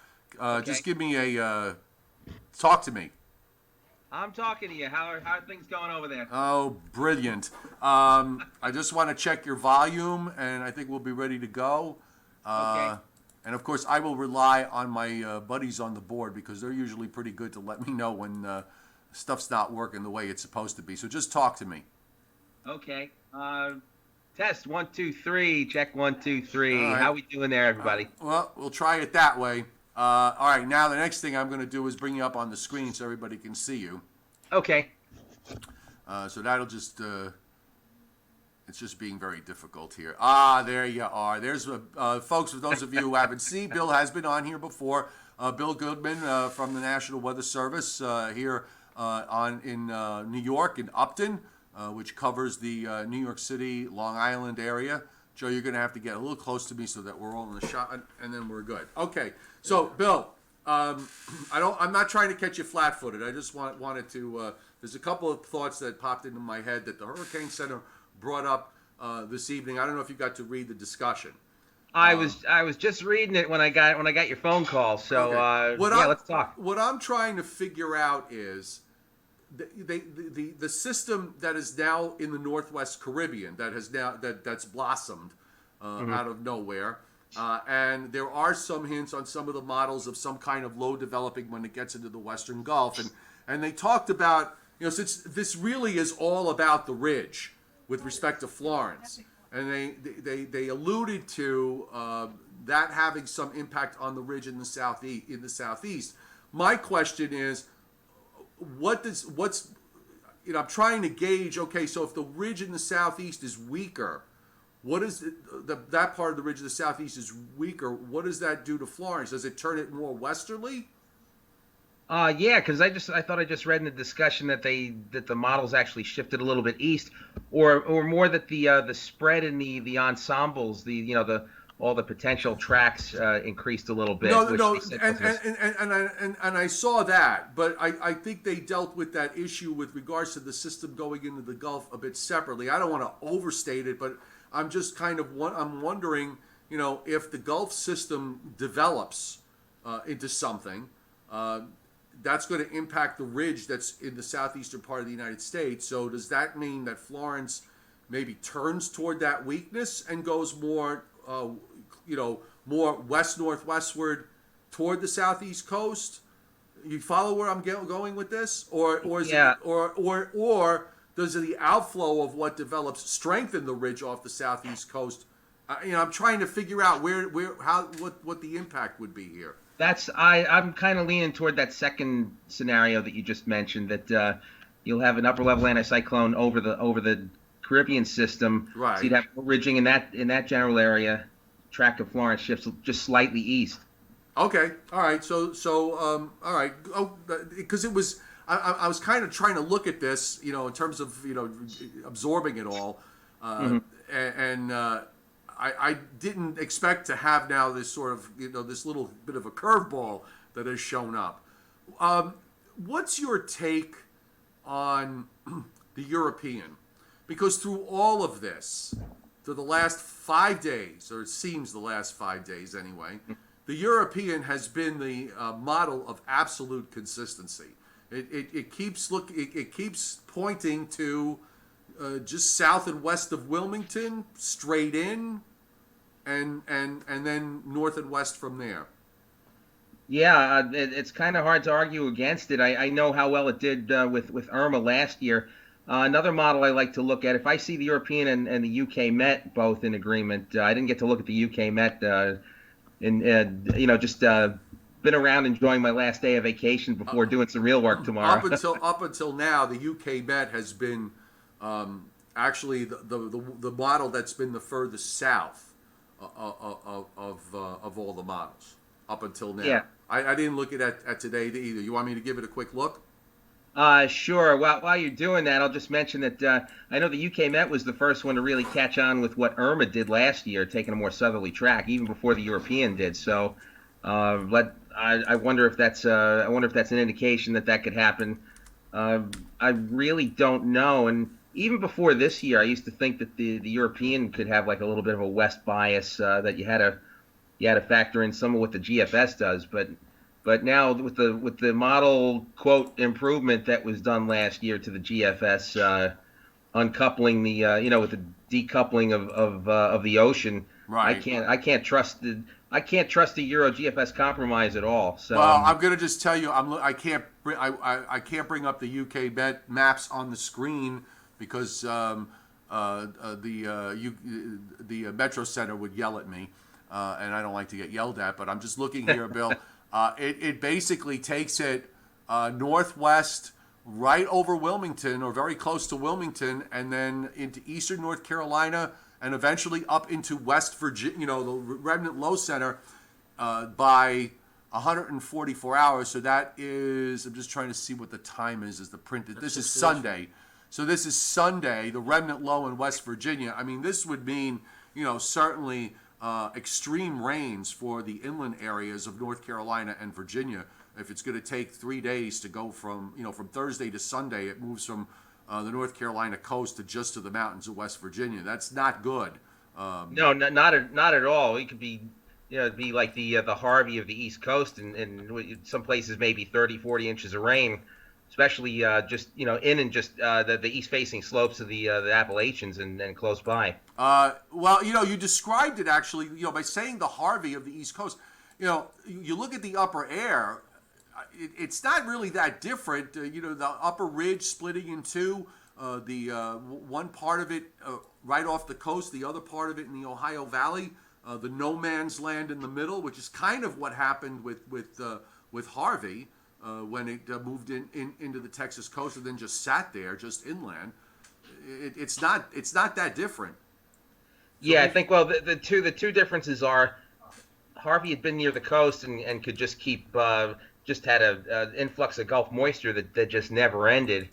[SPEAKER 1] Just give me a talk to me.
[SPEAKER 3] I'm talking to you. How are things going over there?
[SPEAKER 1] Oh, brilliant! I just want to check your volume, and I think we'll be ready to go.
[SPEAKER 3] Okay.
[SPEAKER 1] And of course, I will rely on my buddies on the board because they're usually pretty good to let me know when stuff's not working the way it's supposed to be. So just talk to me.
[SPEAKER 3] Okay. Test 1 2 3. Check 1 2 3.
[SPEAKER 1] All right.
[SPEAKER 3] How we doing there, everybody?
[SPEAKER 1] Well, we'll try it that way. All right. Now the next thing I'm going to do is bring you up on the screen so everybody can see you.
[SPEAKER 3] Okay.
[SPEAKER 1] So that'll just. It's just being very difficult here. Ah, there you are. There's folks. For those of you who haven't seen, Bill has been on here before. Bill Goodman from the National Weather Service here in New York, in Upton, which covers the New York City, Long Island area. Joe, you're going to have to get a little close to me so that we're all in the shot, and then we're good. Okay. So, Bill, I'm not trying to catch you flat-footed. I just wanted to. There's a couple of thoughts that popped into my head that the Hurricane Center brought up this evening. I don't know if you got to read the discussion.
[SPEAKER 3] I was just reading it when I got your phone call. So
[SPEAKER 1] Okay.
[SPEAKER 3] let's talk.
[SPEAKER 1] What I'm trying to figure out is the system that is now in the Northwest Caribbean that's blossomed out of nowhere. And there are some hints on some of the models of some kind of low developing when it gets into the Western Gulf. And they talked about, since this really is all about the ridge with respect to Florence. And they alluded to that having some impact on the ridge in the southeast. My question is, I'm trying to gauge, okay, so if the ridge in the southeast is weaker, what is that part of the ridge of the southeast is weaker, what does that do to Florence? Does it turn it more westerly?
[SPEAKER 3] Yeah, because I thought I just read in the discussion that the models actually shifted a little bit east, or more that the spread in the ensembles, all the potential tracks increased a little bit.
[SPEAKER 1] And I saw that, but I think they dealt with that issue with regards to the system going into the Gulf a bit separately. I don't want to overstate it, but I'm just I'm wondering, if the Gulf system develops into something. That's going to impact the ridge that's in the southeastern part of the United States. So does that mean that Florence maybe turns toward that weakness and goes more, more west-northwestward toward the southeast coast? You follow where I'm going with this, or does the outflow of what develops strengthen the ridge off the southeast coast? I'm trying to figure out what the impact would be here.
[SPEAKER 3] I'm kind of leaning toward that second scenario that you just mentioned, that you'll have an upper level anticyclone over the Caribbean system.
[SPEAKER 1] Right. So
[SPEAKER 3] you'd have ridging in that general area. Track of Florence shifts just slightly east.
[SPEAKER 1] Okay. All right. So all right. Oh, because it was I was kind of trying to look at this, in terms of absorbing it all, and I didn't expect to have now this sort of, this little bit of a curveball that has shown up. What's your take on the European? Because through all of this, for the last 5 days, or it seems the last 5 days anyway, the European has been the model of absolute consistency. It keeps pointing to just south and west of Wilmington, straight in, and then north and west from there.
[SPEAKER 3] Yeah, it's kind of hard to argue against it. I know how well it did with Irma last year. Another model I like to look at, if I see the European and the UK Met both in agreement, I didn't get to look at the UK Met, just been around enjoying my last day of vacation before doing some real work tomorrow.
[SPEAKER 1] Up until now, the UK Met has been actually the model that's been the furthest south of all the models up until now.
[SPEAKER 3] Yeah.
[SPEAKER 1] I didn't look at it today either. You want me to give it a quick look?
[SPEAKER 3] Sure. While you're doing that, I'll just mention that I know the UK Met was the first one to really catch on with what Irma did last year, taking a more southerly track, even before the European did. So, I wonder if that's an indication that could happen. I really don't know. And even before this year, I used to think that the European could have like a little bit of a west bias, that you had to factor in some of what the GFS does, but now with the model quote improvement that was done last year to the GFS, uncoupling the with the decoupling of the ocean,
[SPEAKER 1] right.
[SPEAKER 3] I can't trust the Euro GFS compromise at all. So
[SPEAKER 1] well, I'm going to just tell you, I can't bring up the UK maps on the screen because the Metro Center would yell at me, and I don't like to get yelled at. But I'm just looking here, Bill. It basically takes it northwest, right over Wilmington, or very close to Wilmington, and then into eastern North Carolina, and eventually up into West Virginia, the remnant low center, by 144 hours. So that is, I'm just trying to see what the time is the printed. This is Sunday. So this is Sunday, the remnant low in West Virginia. I mean, this would mean, certainly extreme rains for the inland areas of North Carolina and Virginia. If it's going to take 3 days to go from Thursday to Sunday, it moves from the North Carolina coast to just to the mountains of West Virginia. That's not good.
[SPEAKER 3] No, not at all. It could be, it'd be like the Harvey of the East Coast, and some places maybe 30, 40 inches of rain, especially just in and just the east-facing slopes of the Appalachians and close by.
[SPEAKER 1] Well, you described it actually, by saying the Harvey of the East Coast. You look at the upper air, it's not really that different. The upper ridge splitting in two, the one part of it right off the coast, the other part of it in the Ohio Valley, the no man's land in the middle, which is kind of what happened with Harvey when it moved into the Texas coast and then just sat there, just inland. It's not that different.
[SPEAKER 3] Yeah, I think the two differences are Harvey had been near the coast and could just keep just had an influx of Gulf moisture that just never ended.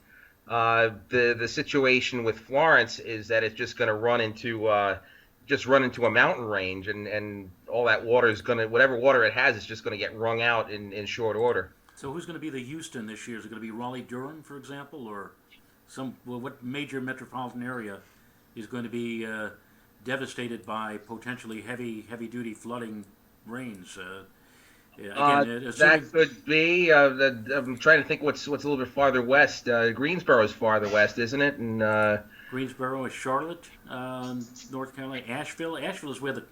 [SPEAKER 3] The situation with Florence is that it's just going to run into a mountain range, and all that water is whatever water it has is just going to get wrung out in short order.
[SPEAKER 2] So who's going to be the Houston this year? Is it going to be Raleigh-Durham, for example, or what major metropolitan area is going to be devastated by potentially heavy-duty flooding rains?
[SPEAKER 3] That could be. I'm trying to think what's a little bit farther west. Greensboro is farther west, isn't it? And
[SPEAKER 2] Greensboro is Charlotte, North Carolina. Asheville is where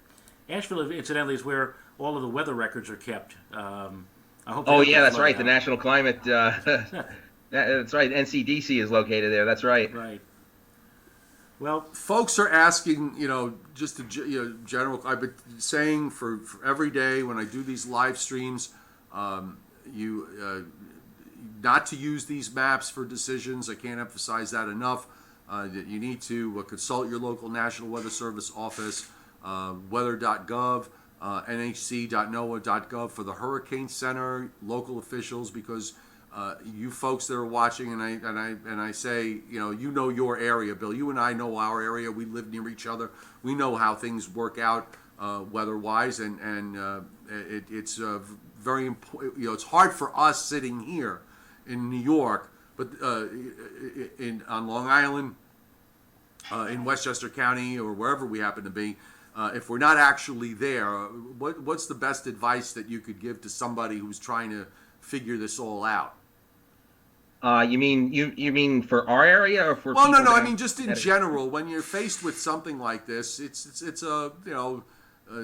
[SPEAKER 2] Asheville, incidentally, is where all of the weather records are kept. I hope.
[SPEAKER 3] Oh yeah, that's right. The National Climate. That's right. NCDC is located there. That's right.
[SPEAKER 2] Right. Well,
[SPEAKER 1] folks are asking, just general. I've been saying for every day when I do these live streams, not to use these maps for decisions. I can't emphasize that enough. That you need to consult your local National Weather Service office, weather.gov, nhc.noaa.gov for the Hurricane Center, local officials, because you folks that are watching, and I say, you know your area, Bill. You and I know our area. We live near each other. We know how things work out weather-wise, and it's very important. It's hard for us sitting here in New York, but on Long Island, in Westchester County, or wherever we happen to be, if we're not actually there, what's the best advice that you could give to somebody who's trying to figure this all out?
[SPEAKER 3] You mean for our area or for?
[SPEAKER 1] Well, no. I mean just in general. When you're faced with something like this, it's a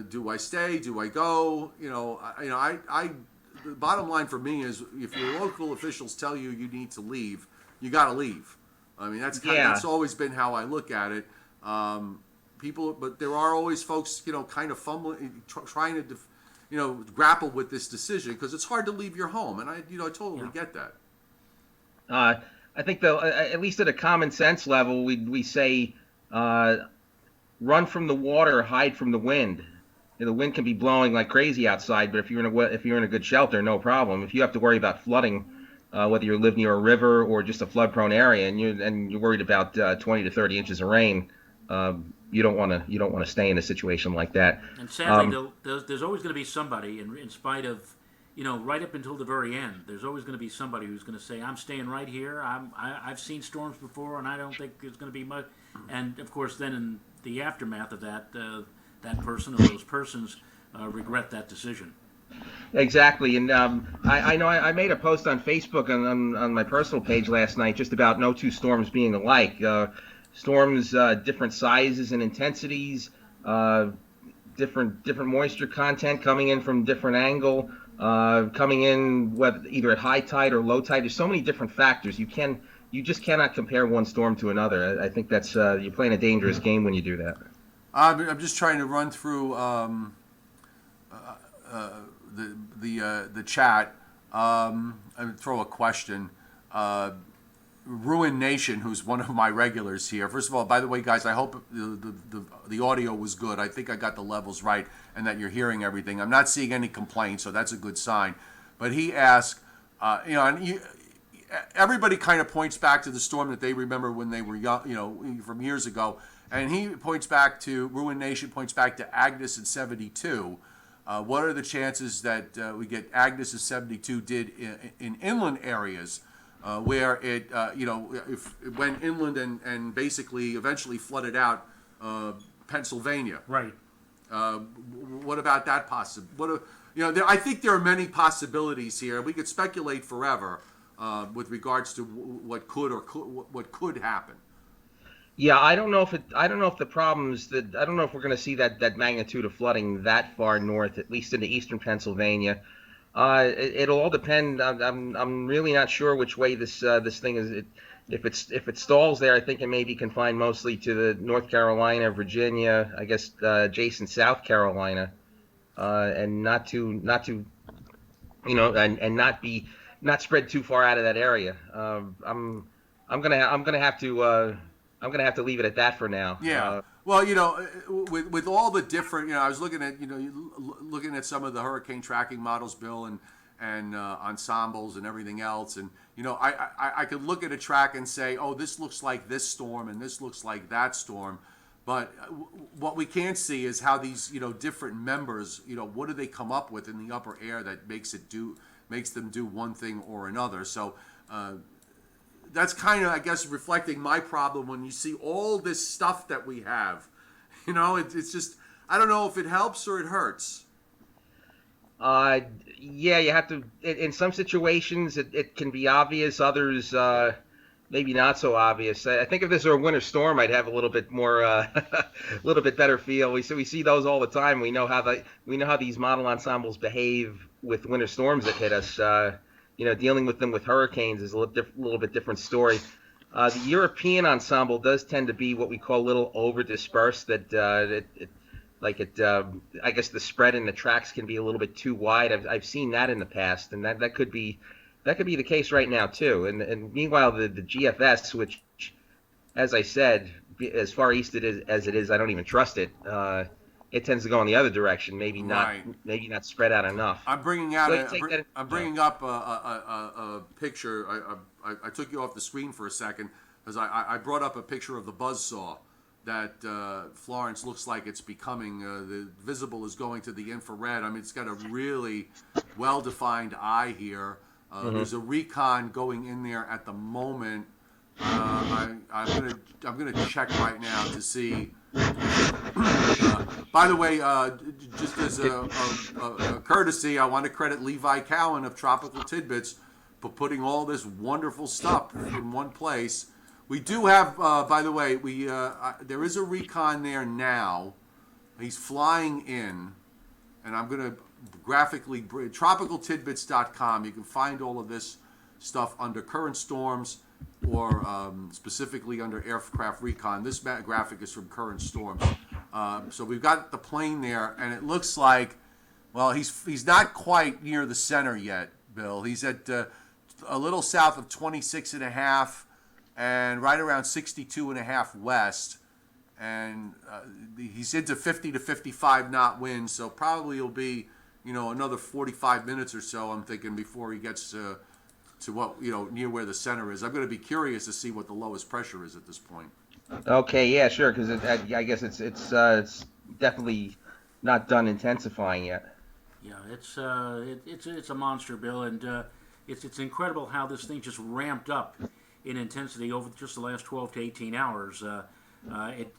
[SPEAKER 1] do I stay? Do I go? The bottom line for me is if your local officials tell you need to leave, you got to leave. I mean that's always been how I look at it. But there are always folks kind of fumbling, trying to grapple with this decision because it's hard to leave your home, and I totally get that.
[SPEAKER 3] I think though, at least at a common sense level, we say run from the water, hide from the wind. The wind can be blowing like crazy outside, but if you're in a good shelter, no problem. If you have to worry about flooding, whether you live near a river or just a flood-prone area, and you're worried about 20 to 30 inches of rain, you don't want to stay in a situation like that.
[SPEAKER 2] And sadly, there's always going to be somebody, in spite of, right up until the very end, there's always going to be somebody who's going to say, "I'm staying right here. I've seen storms before, and I don't think there's going to be much." And of course, then in the aftermath of that, that person or those persons regret that decision.
[SPEAKER 3] Exactly, and I know I made a post on Facebook on my personal page last night just about no two storms being alike. Storms, different sizes and intensities, different moisture content coming in from different angle, coming in either at high tide or low tide. There's so many different factors. You just cannot compare one storm to another. I think that's you're playing a dangerous game when you do that.
[SPEAKER 1] I'm just trying to run through the chat. I'm gonna throw a question. Ruin Nation, who's one of my regulars here. First of all, by the way, guys, I hope the audio was good. I think I got the levels right and that you're hearing everything. I'm not seeing any complaints, so that's a good sign. But he asked, everybody kind of points back to the storm that they remember when they were young, from years ago. And he points back to, Ruin Nation points back to Agnes in 72. What are the chances that we get Agnes in 72 did in inland areas? where it, if it went inland and basically eventually flooded out Pennsylvania.
[SPEAKER 2] Right.
[SPEAKER 1] What about that I think there are many possibilities here. We could speculate forever with regards to what could happen.
[SPEAKER 3] Yeah, I don't know if the problems that I don't know if we're going to see that magnitude of flooding that far north, at least into eastern Pennsylvania. It'll all depend. I'm really not sure which way this thing is. If it stalls there, I think it may be confined mostly to the North Carolina, Virginia, I guess adjacent South Carolina, and not spread too far out of that area. I'm gonna have to leave it at that for now.
[SPEAKER 1] Yeah. Well, with all the different, I was looking at some of the hurricane tracking models, Bill, and ensembles and everything else, and I could look at a track and say, oh, this looks like this storm and this looks like that storm, but what we can't see is how these different members, what do they come up with in the upper air that makes them do one thing or another. So that's kind of, I guess, reflecting my problem when you see all this stuff that we have. It's just, I don't know if it helps or it hurts.
[SPEAKER 3] Yeah, you have to. In some situations, it can be obvious. Others, maybe not so obvious. I think if this were a winter storm, I'd have a little bit more, a little bit better feel. We see those all the time. We know how these model ensembles behave with winter storms that hit us. Dealing with them with hurricanes is a little bit different story. The European ensemble does tend to be what we call a little over dispersed. I guess the spread in the tracks can be a little bit too wide. I've seen that in the past, and that could be the case right now too. And meanwhile, the GFS, which, as I said, as far east as it is, I don't even trust it. It tends to go in the other direction. Maybe not spread out enough.
[SPEAKER 1] I'm bringing up a picture. I took you off the screen for a second because I brought up a picture of the buzzsaw that Florence looks like it's becoming. The visible is going to the infrared. I mean, it's got a really well-defined eye here. There's a recon going in there at the moment. I'm gonna check right now to see. By the way, just as a courtesy, I want to credit Levi Cowan of Tropical Tidbits for putting all this wonderful stuff in one place. We do have, by the way, there is a recon there now. He's flying in, and I'm going to graphically, tropicaltidbits.com. You can find all of this stuff under current storms or specifically under aircraft recon. This graphic is from current storms. So we've got the plane there, and it looks like, well, he's not quite near the center yet, Bill. He's at a little south of 26 and a half and right around 62 and a half west. And he's into 50 to 55 knot winds, so probably it'll be, another 45 minutes or so, I'm thinking, before he gets to what, near where the center is. I'm going to be curious to see what the lowest pressure is at this point.
[SPEAKER 3] Okay, yeah, sure, because I guess it's definitely not done intensifying yet.
[SPEAKER 2] Yeah, it's a monster, Bill, and it's incredible how this thing just ramped up in intensity over just the last 12 to 18 hours.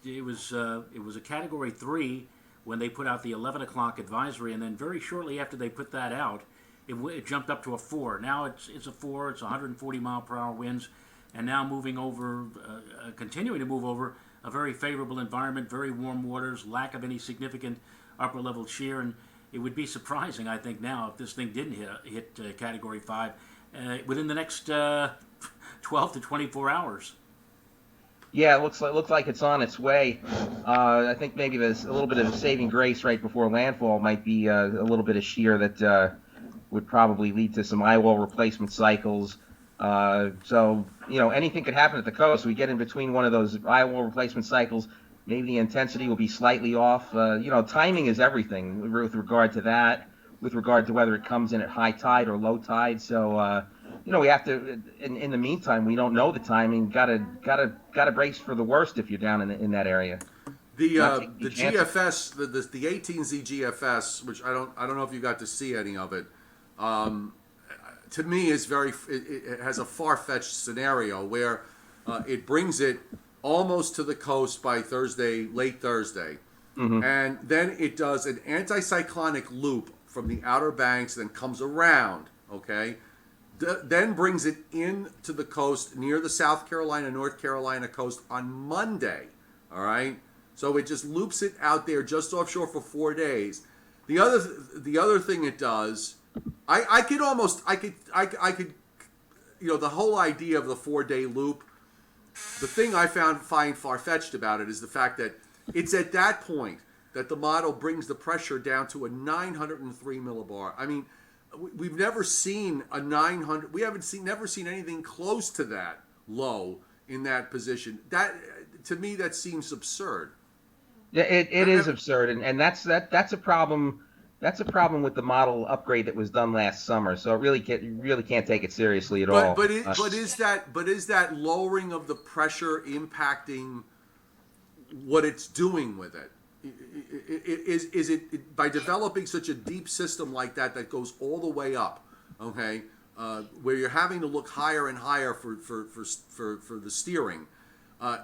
[SPEAKER 2] It was a Category 3 when they put out the 11 o'clock advisory, and then very shortly after they put that out, it jumped up to a 4. Now it's a 4. It's 140 mile per hour winds, and now moving over, continuing to move over a very favorable environment, very warm waters, lack of any significant upper level shear, and it would be surprising, I think, now if this thing didn't hit Category 5 within the next 12 to 24 hours.
[SPEAKER 3] Yeah, it looks like it's on its way. I think maybe there's a little bit of saving grace right before landfall might be a little bit of shear that would probably lead to some eye wall replacement cycles. So anything could happen at the coast. We get in between one of those eye wall replacement cycles. Maybe the intensity will be slightly off. Timing is everything with regard to that. With regard to whether it comes in at high tide or low tide. So we have to. In the meantime, we don't know the timing. Gotta brace for the worst if you're down in that area.
[SPEAKER 1] The GFS, the 18Z GFS, which I don't know if you got to see any of it. to me, is it has a far-fetched scenario where it brings it almost to the coast by late Thursday. And then it does an anticyclonic loop from the Outer Banks, then comes around, okay? Then brings it in to the coast near the South Carolina, North Carolina coast on Monday, all right? So it just loops it out there just offshore for 4 days. The other thing it does, I could, the whole idea of the 4-day loop, the thing I find far-fetched about it is the fact that it's at that point that the model brings the pressure down to a 903 millibar. I mean, we've never seen a 900. We haven't never seen anything close to that low in that position. That, to me, that seems absurd.
[SPEAKER 3] Yeah, it is absurd, and that's a problem. That's a problem with the model upgrade that was done last summer. So it really can't take it seriously at all.
[SPEAKER 1] But is that lowering of the pressure impacting what it's doing with it? Is it by developing such a deep system like that goes all the way up, okay, where you're having to look higher and higher for the steering?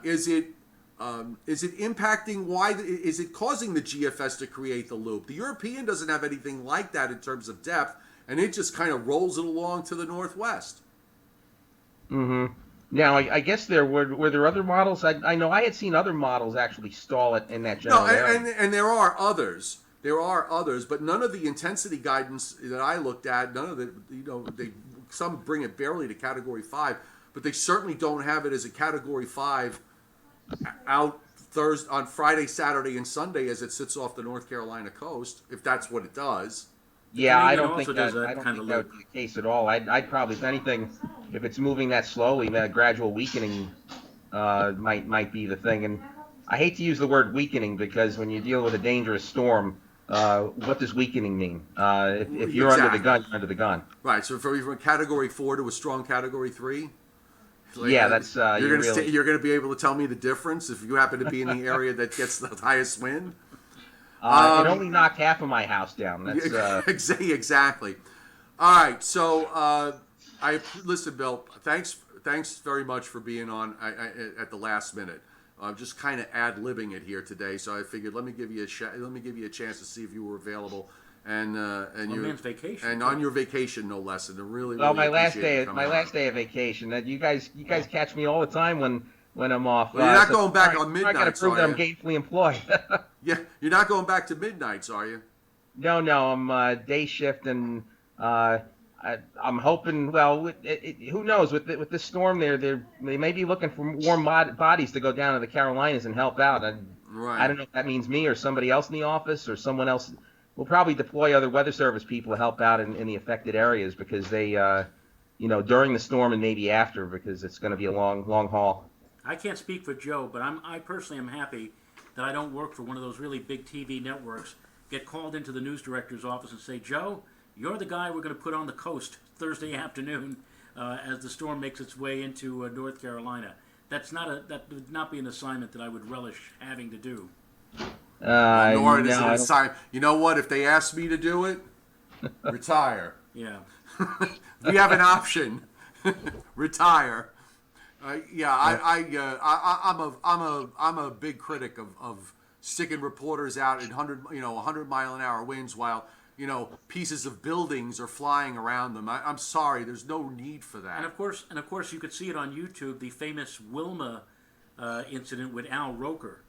[SPEAKER 1] Is it impacting? Why is it causing the GFS to create the loop? The European doesn't have anything like that in terms of depth, and it just kind of rolls it along to the northwest.
[SPEAKER 3] Mm-hmm. Now, I guess were there other models? I know I had seen other models actually stall it in that general area.
[SPEAKER 1] And there are others. There are others, but none of the intensity guidance that I looked at, none of the, some bring it barely to Category 5, but they certainly don't have it as a Category 5 out on Friday, Saturday, and Sunday as it sits off the North Carolina coast, if that's what it does.
[SPEAKER 3] Yeah, I don't think that would be the case at all. I'd probably, if anything, if it's moving that slowly, that gradual weakening might be the thing. And I hate to use the word weakening because when you deal with a dangerous storm, what does weakening mean? If you're under the gun, you're under the gun.
[SPEAKER 1] Right. So from a Category 4 to a strong Category 3.
[SPEAKER 3] Yeah, that's
[SPEAKER 1] you're going to be able to tell me the difference if you happen to be in the area that gets the highest wind.
[SPEAKER 3] It only knocked half of my house down. That's
[SPEAKER 1] exactly. All right. So listen, Bill. Thanks very much for being on at the last minute. I'm just kind of ad-libbing it here today, so I figured let me give you a chance to see if you were available. And your
[SPEAKER 2] man's vacation,
[SPEAKER 1] and on your vacation, no less. And really
[SPEAKER 3] my last day of vacation. That you guys catch me all the time when I'm off.
[SPEAKER 1] Well, you're not going back on midnights,
[SPEAKER 3] I got to prove that I'm gainfully employed.
[SPEAKER 1] Yeah, you're not going back to midnights, are you?
[SPEAKER 3] No, I'm day shift, and I'm hoping. Well, who knows? With this storm, they may be looking for warm bodies to go down to the Carolinas and help out.
[SPEAKER 1] Right.
[SPEAKER 3] I don't know if that means me or somebody else in the office or someone else. We'll probably deploy other weather service people to help out in the affected areas because they, during the storm and maybe after, because it's going to be a long haul.
[SPEAKER 2] I can't speak for Joe, but I personally am happy that I don't work for one of those really big TV networks, get called into the news director's office and say, Joe, you're the guy we're going to put on the coast Thursday afternoon as the storm makes its way into North Carolina. That would not be an assignment that I would relish having to do.
[SPEAKER 1] Nor is it an assignment. You know what? If they ask me to do it, retire.
[SPEAKER 2] Yeah.
[SPEAKER 1] We have an option. Retire. I'm a big critic of sticking reporters out at 100 mile an hour winds while pieces of buildings are flying around them. I'm sorry, there's no need for that.
[SPEAKER 2] And of course, you could see it on YouTube. The famous Wilma incident with Al Roker.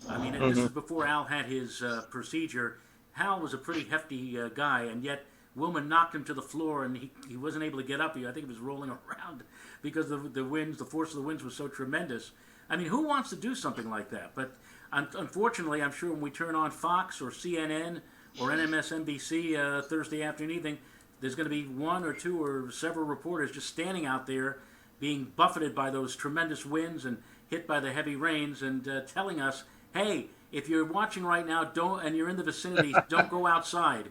[SPEAKER 2] I mean, this is before Al had his procedure. Hal was a pretty hefty guy, and yet Wilma knocked him to the floor, and he wasn't able to get up. I think he was rolling around because the force of the winds was so tremendous. I mean, who wants to do something like that? But unfortunately, I'm sure when we turn on Fox or CNN or MSNBC Thursday afternoon evening, there's going to be one or two or several reporters just standing out there being buffeted by those tremendous winds and hit by the heavy rains and telling us, hey, if you're watching right now and you're in the vicinity, don't go outside.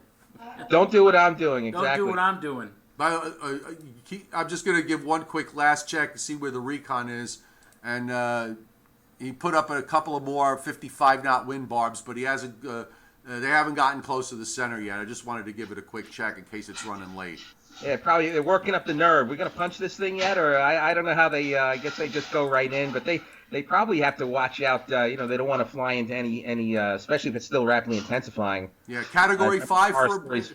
[SPEAKER 3] Don't do what I'm doing. Exactly.
[SPEAKER 2] Don't do what I'm doing.
[SPEAKER 1] I'm just going to give one quick last check to see where the recon is. And he put up a couple of more 55-knot wind barbs, but he hasn't. They haven't gotten close to the center yet. I just wanted to give it a quick check in case it's running late.
[SPEAKER 3] Yeah, probably they're working up the nerve. We're gonna punch this thing yet, or I don't know how they. I guess they just go right in, but they probably have to watch out. They don't want to fly into any especially if it's still rapidly intensifying.
[SPEAKER 1] Yeah, Category
[SPEAKER 3] Remember
[SPEAKER 1] 5
[SPEAKER 3] horror
[SPEAKER 1] for
[SPEAKER 3] stories-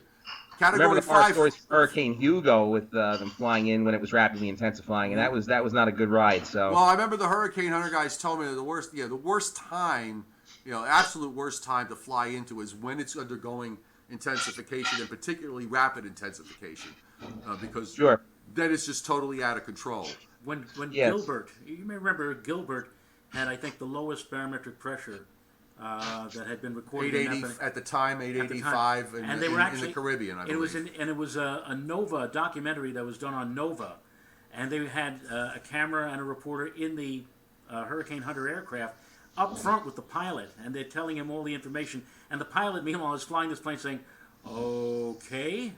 [SPEAKER 3] Remember
[SPEAKER 1] Category
[SPEAKER 3] the horror
[SPEAKER 1] 5.
[SPEAKER 3] stories for Hurricane Hugo with them flying in when it was rapidly intensifying, and that was not a good ride. So
[SPEAKER 1] Well, I remember the Hurricane Hunter guys told me that the worst time, absolute worst time to fly into is when it's undergoing intensification, and particularly rapid intensification, because
[SPEAKER 3] sure.
[SPEAKER 1] then it's just totally out of control.
[SPEAKER 2] When
[SPEAKER 3] Yes.
[SPEAKER 2] Gilbert, you may remember Gilbert had, I think, the lowest barometric pressure that had been recorded.
[SPEAKER 1] 880 at the time, 885,
[SPEAKER 2] and they were
[SPEAKER 1] in
[SPEAKER 2] actually
[SPEAKER 1] the Caribbean. I believe.
[SPEAKER 2] It was a Nova documentary that was done on Nova, and they had a camera and a reporter in the Hurricane Hunter aircraft up front with the pilot, and they're telling him all the information. And the pilot, meanwhile, is flying this plane saying, "Okay,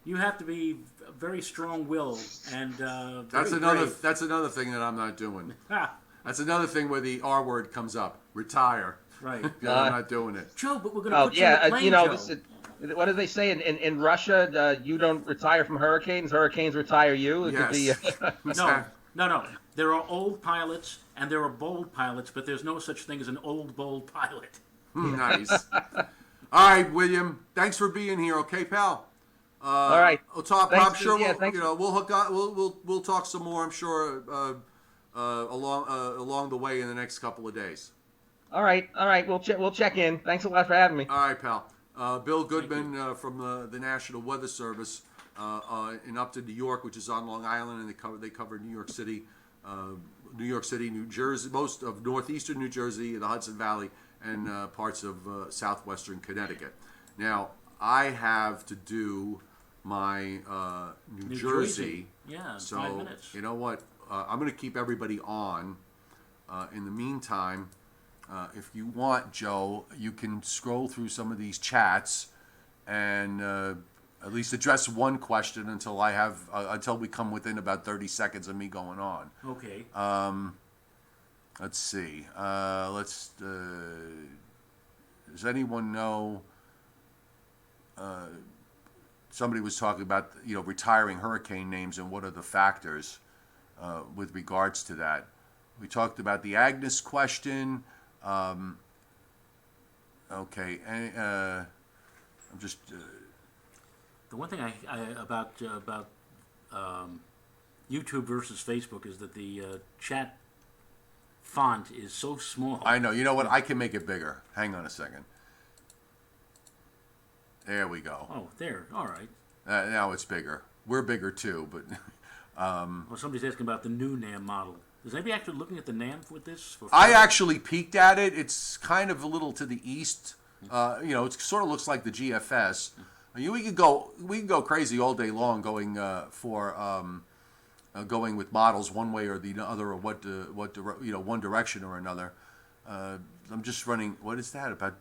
[SPEAKER 2] you have to be very strong-willed and
[SPEAKER 1] That's
[SPEAKER 2] very
[SPEAKER 1] another.
[SPEAKER 2] brave."
[SPEAKER 1] That's another thing that I'm not doing.
[SPEAKER 2] Ah,
[SPEAKER 1] That's another thing where the R word comes up. Retire.
[SPEAKER 2] right,
[SPEAKER 1] Yeah, I'm not doing it.
[SPEAKER 2] Joe. But we're going to
[SPEAKER 3] Oh
[SPEAKER 2] put you on
[SPEAKER 3] yeah,
[SPEAKER 2] the plane, Joe.
[SPEAKER 3] this is, what do they say in Russia? You don't retire from hurricanes; hurricanes retire you. It could be.
[SPEAKER 1] Yes.
[SPEAKER 2] No. There are old pilots and there are bold pilots, but there's no such thing as an old, bold pilot.
[SPEAKER 1] Nice. All right, William. Thanks for being here. Okay, pal.
[SPEAKER 3] All right.
[SPEAKER 1] We'll talk.
[SPEAKER 3] Thanks
[SPEAKER 1] I'm sure.
[SPEAKER 3] for- yeah, thanks.
[SPEAKER 1] We'll hook up. We'll talk some more. I'm sure along the way in the next couple of days.
[SPEAKER 3] All right. We'll check in. Thanks a lot for having me.
[SPEAKER 1] All right, pal. Bill Goodman from the National Weather Service in Upton, New York, which is on Long Island, and they cover New York City, New Jersey, most of northeastern New Jersey, the Hudson Valley, and parts of southwestern Connecticut. Now, I have to do my New Jersey.
[SPEAKER 2] Yeah,
[SPEAKER 1] So
[SPEAKER 2] 5 minutes.
[SPEAKER 1] you know what? I'm going to keep everybody on. In the meantime, if you want, Joe, you can scroll through some of these chats and at least address one question until we come within about 30 seconds of me going on.
[SPEAKER 2] Okay.
[SPEAKER 1] Let's see. Does anyone know? Somebody was talking about retiring hurricane names and what are the factors with regards to that. We talked about the Agnes question. Okay, and I'm just.
[SPEAKER 2] The one thing about YouTube versus Facebook is that the chat font is so small.
[SPEAKER 1] I know. You know what? I can make it bigger. Hang on a second. There we go.
[SPEAKER 2] Oh, there. All right.
[SPEAKER 1] Now it's bigger. We're bigger too, but.
[SPEAKER 2] Well, somebody's asking about the new NAM model. Is anybody actually looking at the NAM with this?
[SPEAKER 1] I actually peeked at it. It's kind of a little to the east. It sort of looks like the GFS. We could go crazy all day long going going with models one way or the other, or one direction or another. I'm just running. What is that about?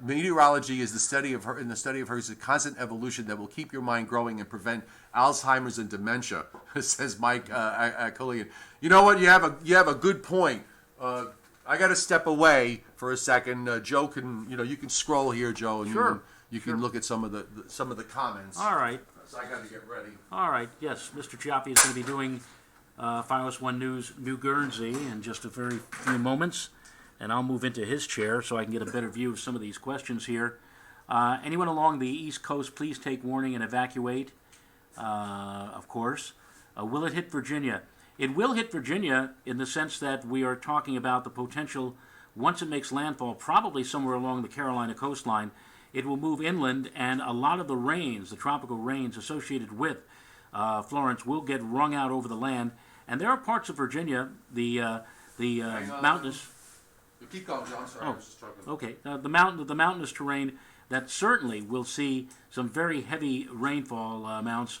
[SPEAKER 1] Meteorology is the study of a constant evolution that will keep your mind growing and prevent Alzheimer's and dementia, says Mike Culligan. You know what? You have a good point. I got to step away for a second. Joe can you can scroll here, Joe, and
[SPEAKER 2] Sure.
[SPEAKER 1] you can look at some of the comments.
[SPEAKER 2] All right.
[SPEAKER 1] So I got to get ready.
[SPEAKER 2] All right. Yes, Mr. Chiaffi is going to be doing Fios One News New Guernsey in just a very few moments. And I'll move into his chair so I can get a better view of some of these questions here. Anyone along the East Coast, please take warning and evacuate, of course. Will it hit Virginia? It will hit Virginia in the sense that we are talking about the potential, once it makes landfall, probably somewhere along the Carolina coastline, it will move inland, and a lot of the rains, the tropical rains associated with Florence, will get wrung out over the land. And there are parts of Virginia, the mountainous...
[SPEAKER 1] Keep going, John. Sorry, I was just talking.
[SPEAKER 2] Okay, the mountainous terrain that certainly will see some very heavy rainfall amounts,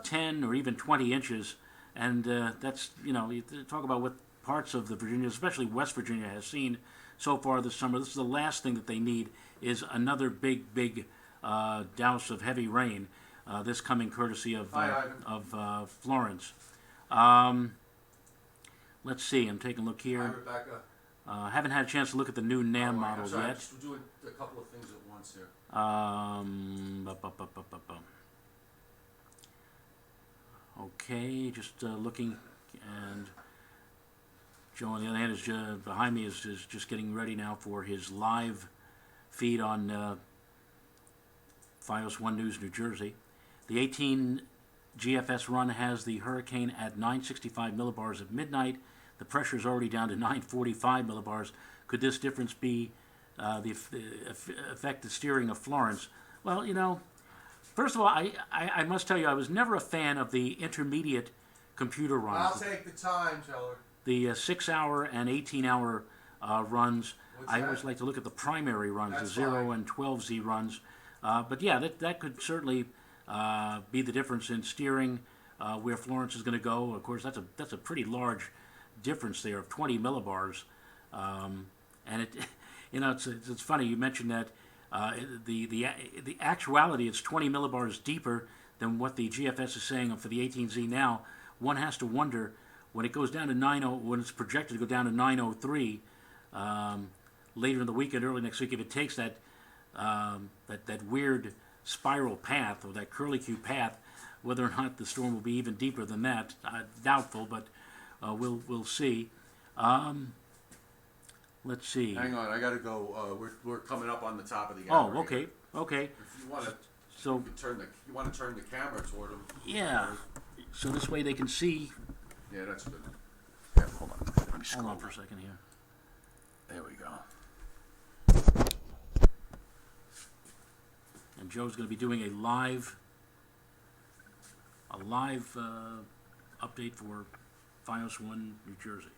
[SPEAKER 2] 10 or even 20 inches, and that's you talk about what parts of the Virginia, especially West Virginia, has seen so far this summer. This is the last thing that they need is another big douse of heavy rain. This coming courtesy of Florence. Let's see. I'm taking a look here.
[SPEAKER 1] Hi, Rebecca.
[SPEAKER 2] Haven't had a chance to look at the new NAM models
[SPEAKER 1] sorry, I'm
[SPEAKER 2] yet.
[SPEAKER 1] just doing a couple of things at once here.
[SPEAKER 2] Okay, just looking, and Joe on the other hand is behind me is just getting ready now for his live feed on FiOS 1 News New Jersey. The 18 GFS run has the hurricane at 965 millibars at midnight. The pressure is already down to 945 millibars. Could this difference be the effect of steering of Florence? Well, you know, first of all, I must tell you, I was never a fan of the intermediate computer runs.
[SPEAKER 1] I'll take the time, Teller.
[SPEAKER 2] The 6-hour and 18-hour runs.
[SPEAKER 1] What's
[SPEAKER 2] I
[SPEAKER 1] that?
[SPEAKER 2] always like to look at the primary runs,
[SPEAKER 1] That's
[SPEAKER 2] the 0
[SPEAKER 1] fine.
[SPEAKER 2] and 12Z runs. But yeah, that could certainly be the difference in steering where Florence is going to go. Of course, that's a pretty large difference there of 20 millibars, and it, you know, it's funny you mentioned that the actuality it's 20 millibars deeper than what the GFS is saying for the 18Z now. One has to wonder when it goes down to 90, when it's projected to go down to 903 later in the weekend, early next week, if it takes that weird spiral path or that curlicue path, whether or not the storm will be even deeper than that, doubtful, but we'll see. Let's see.
[SPEAKER 1] Hang on, I gotta go. We're coming up on the top of the hour.
[SPEAKER 2] Oh, okay, okay.
[SPEAKER 1] If you want to,
[SPEAKER 2] So
[SPEAKER 1] you want to turn the camera toward them.
[SPEAKER 2] yeah, so this way they can see.
[SPEAKER 1] Yeah, that's good. Yeah, hold on. Let me
[SPEAKER 2] Hold
[SPEAKER 1] scroll.
[SPEAKER 2] on for a second here.
[SPEAKER 1] There we go.
[SPEAKER 2] And Joe's going to be doing a live update for FiOS 1 New Jersey.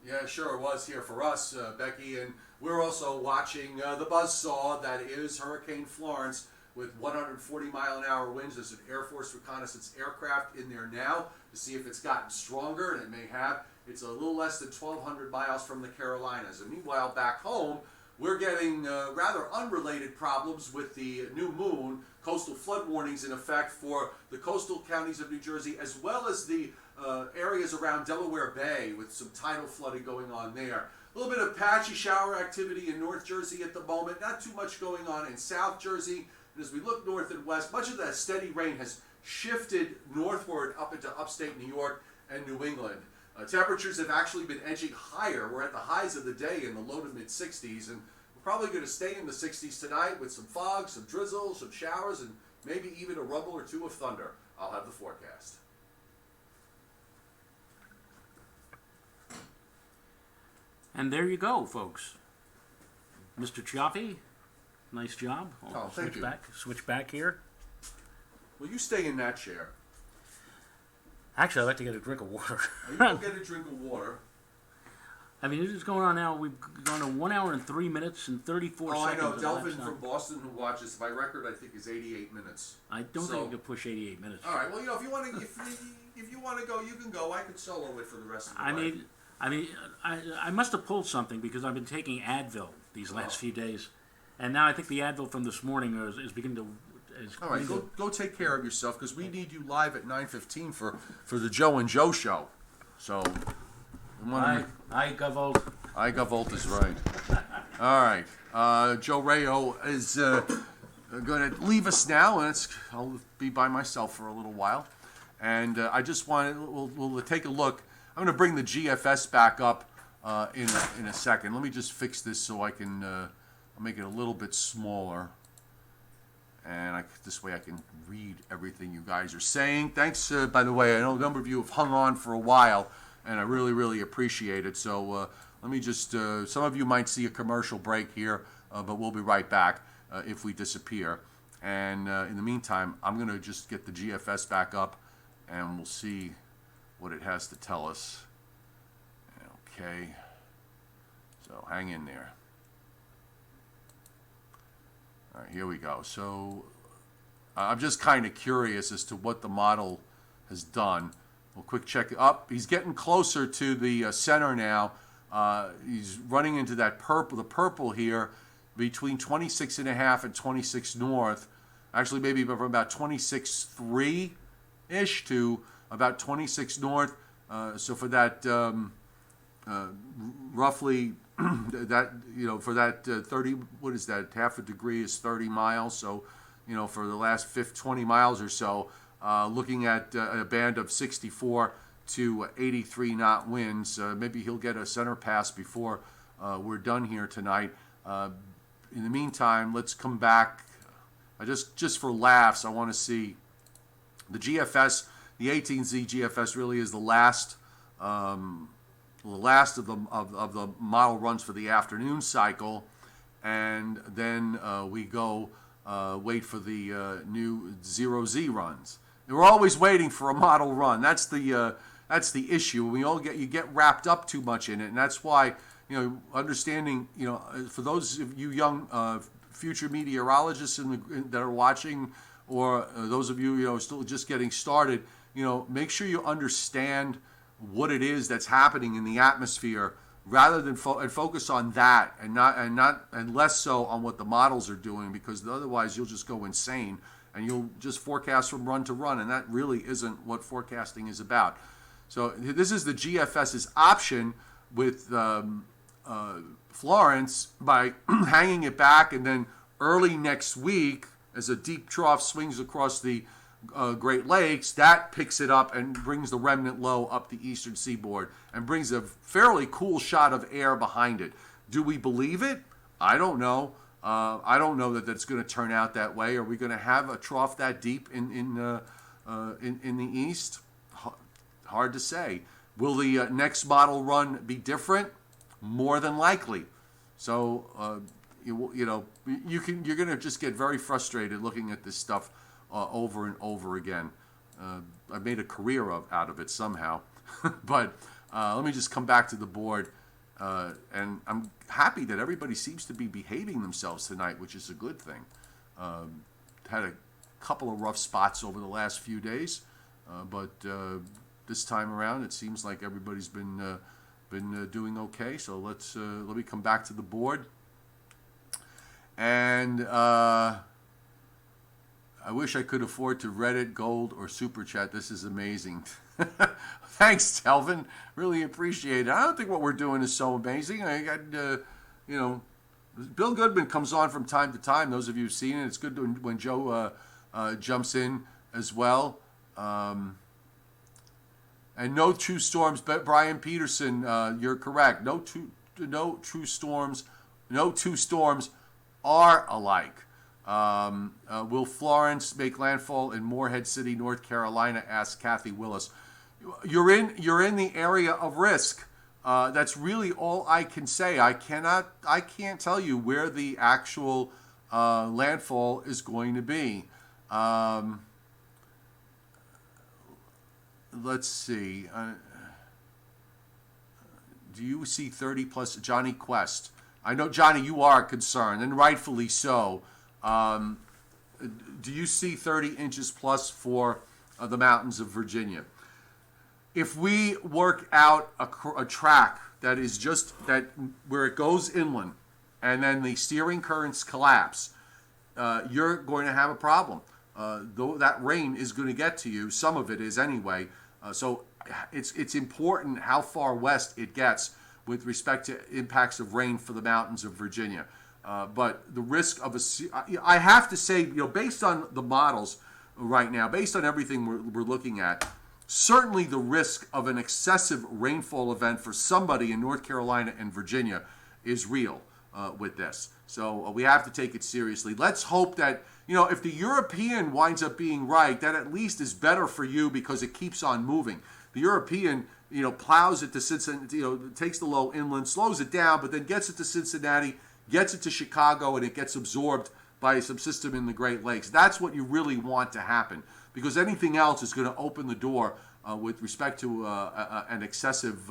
[SPEAKER 1] Yeah, sure it was here for us, Becky, and we're also watching the buzzsaw that is Hurricane Florence with 140-mile-an-hour winds. There's an Air Force reconnaissance aircraft in there now to see if it's gotten stronger, and it may have. It's a little less than 1,200 miles from the Carolinas. And meanwhile, back home, we're getting rather unrelated problems with the new moon, coastal flood warnings in effect for the coastal counties of New Jersey, as well as the areas around Delaware Bay with some tidal flooding going on there. A little bit of patchy shower activity in North Jersey at the moment, not too much going on in South Jersey. And as we look north and west, much of that steady rain has shifted northward up into upstate New York and New England. Temperatures have actually been edging higher. We're at the highs of the day in the low to mid 60s, and we're probably going to stay in the 60s tonight with some fog, some drizzle, some showers, and maybe even a rumble or two of thunder. I'll have the forecast.
[SPEAKER 2] And there you go, folks. Mr. Chiaffi, nice job.
[SPEAKER 1] Oh, thank you.
[SPEAKER 2] Switch back here.
[SPEAKER 1] Will you stay in that chair?
[SPEAKER 2] Actually, I'd like to get a drink of water.
[SPEAKER 1] You go get a drink of water.
[SPEAKER 2] I mean, this is going on now. We've gone to 1 hour and 3 minutes and 34
[SPEAKER 1] Oh, I
[SPEAKER 2] seconds.
[SPEAKER 1] know.
[SPEAKER 2] of the
[SPEAKER 1] Delvin
[SPEAKER 2] last
[SPEAKER 1] from
[SPEAKER 2] time.
[SPEAKER 1] Boston, who watches, my record I think is 88 minutes.
[SPEAKER 2] I don't
[SPEAKER 1] So-
[SPEAKER 2] think you could push 88 minutes.
[SPEAKER 1] All right. Well, you know, if you want to, if you want to go, you can go. I can solo it for the rest of the night.
[SPEAKER 2] I must have pulled something because I've been taking Advil these last
[SPEAKER 1] Oh.
[SPEAKER 2] few days, and now I think the Advil from this morning is beginning to.
[SPEAKER 1] All right, go take care of yourself because we need you live at 9:15 for the Joe and Joe show. So,
[SPEAKER 2] I Gavolt.
[SPEAKER 1] I got Volt is right. All right, Joe Rao is going to leave us now, and I'll be by myself for a little while. And I just want we'll take a look. I'm going to bring the GFS back up in a second. Let me just fix this so I can I'll make it a little bit smaller. And this way I can read everything you guys are saying. Thanks, by the way. I know a number of you have hung on for a while, and I really, really appreciate it. So Let me just, some of you might see a commercial break here, but we'll be right back if we disappear. And in the meantime, I'm going to just get the GFS back up, and we'll see what it has to tell us. Okay, so hang in there. All right, here we go. So I'm just kind of curious as to what the model has done. We'll quick check up. He's getting closer to the center now. He's running into that purple, the purple here, between 26.5 and 26 north. Actually, maybe from about 26.3-ish to about 26 north. So for that, roughly, that, for that 30, what is that? Half a degree is 30 miles. So, for the last 20 miles or so, looking at a band of 64 to 83 knot winds. Maybe he'll get a center pass before we're done here tonight. In the meantime, let's come back. Just for laughs, I want to see the GFS. The 18Z GFS really is the last of the model runs for the afternoon cycle, and then we go wait for the new 0Z runs. And we're always waiting for a model run. That's the issue. You get wrapped up too much in it, and that's why understanding for those of you young future meteorologists that are watching, or those of you still just getting started, make sure you understand what it is that's happening in the atmosphere, rather than focus on that and less so on what the models are doing, because otherwise you'll just go insane and you'll just forecast from run to run, and that really isn't what forecasting is about. So this is the GFS's option with Florence by hanging it back, and then early next week, as a deep trough swings across the Great Lakes, that picks it up and brings the remnant low up the eastern seaboard and brings a fairly cool shot of air behind it. Do we believe it? I don't know. I don't know that that's going to turn out that way. Are we going to have a trough that deep in the east? Hard to say. Will the next model run be different? More than likely. So you're going to just get very frustrated looking at this stuff over and over again. I made a career out of it somehow. But let me just come back to the board. And I'm happy that everybody seems to be behaving themselves tonight, which is a good thing. Had a couple of rough spots over the last few days, but this time around it seems like everybody's been doing okay. So let me come back to the board. And I wish I could afford to Reddit, Gold, or Super Chat. This is amazing. Thanks, Telvin. Really appreciate it. I don't think what we're doing is so amazing. I got, Bill Goodman comes on from time to time. Those of you who've seen it, it's good when Joe jumps in as well. And no true storms, but Brian Peterson, you're correct. No two storms are alike. Will Florence make landfall in Morehead City, North Carolina? Asked Kathy Willis. You're in the area of risk. That's really all I can say. I can't tell you where the actual landfall is going to be. Let's see. Do you see 30 plus? Johnny Quest. I know, Johnny, you are concerned, and rightfully so. Do you see 30 inches plus for the mountains of Virginia? If we work out a track that is just that where it goes inland and then the steering currents collapse, you're going to have a problem. Though that rain is going to get to you, some of it is anyway. So it's important how far west it gets with respect to impacts of rain for the mountains of Virginia. But the risk of I have to say, based on the models right now, based on everything we're looking at, certainly the risk of an excessive rainfall event for somebody in North Carolina and Virginia is real with this. So we have to take it seriously. Let's hope that, if the European winds up being right, that at least is better for you because it keeps on moving. The European, plows it to Cincinnati, takes the low inland, slows it down, but then gets it to Cincinnati, gets it to Chicago, and it gets absorbed by a subsystem in the Great Lakes. That's what you really want to happen, because anything else is going to open the door with respect to an excessive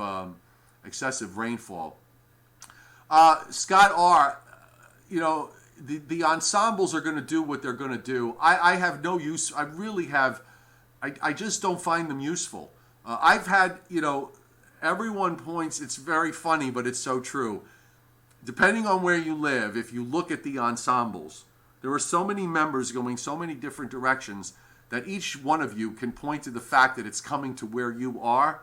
[SPEAKER 1] rainfall. Scott R., the ensembles are going to do what they're going to do. I have no use. I just don't find them useful. I've had, everyone points, it's very funny, but it's so true. Depending on where you live, if you look at the ensembles, there are so many members going so many different directions that each one of you can point to the fact that it's coming to where you are.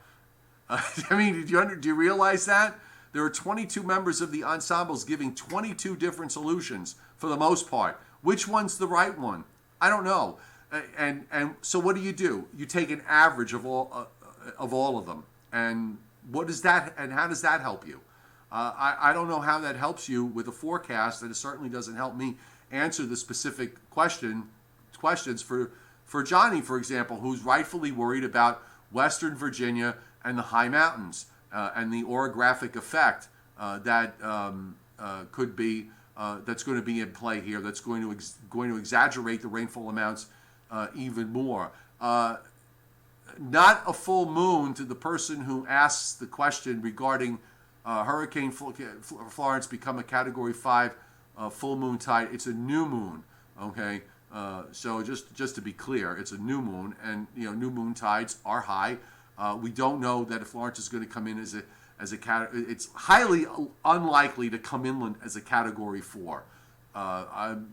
[SPEAKER 1] Do you realize that? There are 22 members of the ensembles giving 22 different solutions for the most part. Which one's the right one? I don't know. And so what do? You take an average of all of them. And what is that? And how does that help you? I don't know how that helps you with a forecast, and it certainly doesn't help me answer the specific questions for Johnny, for example, who's rightfully worried about Western Virginia and the high mountains and the orographic effect that could be that's going to be in play here. That's going to exaggerate the rainfall amounts even more. Not a full moon to the person who asks the question regarding Hurricane Florence become a Category 5 full moon tide. It's a new moon, okay? So just to be clear, it's a new moon, and new moon tides are high. We don't know that if Florence is going to come in as a it's highly unlikely to come inland as a Category 4.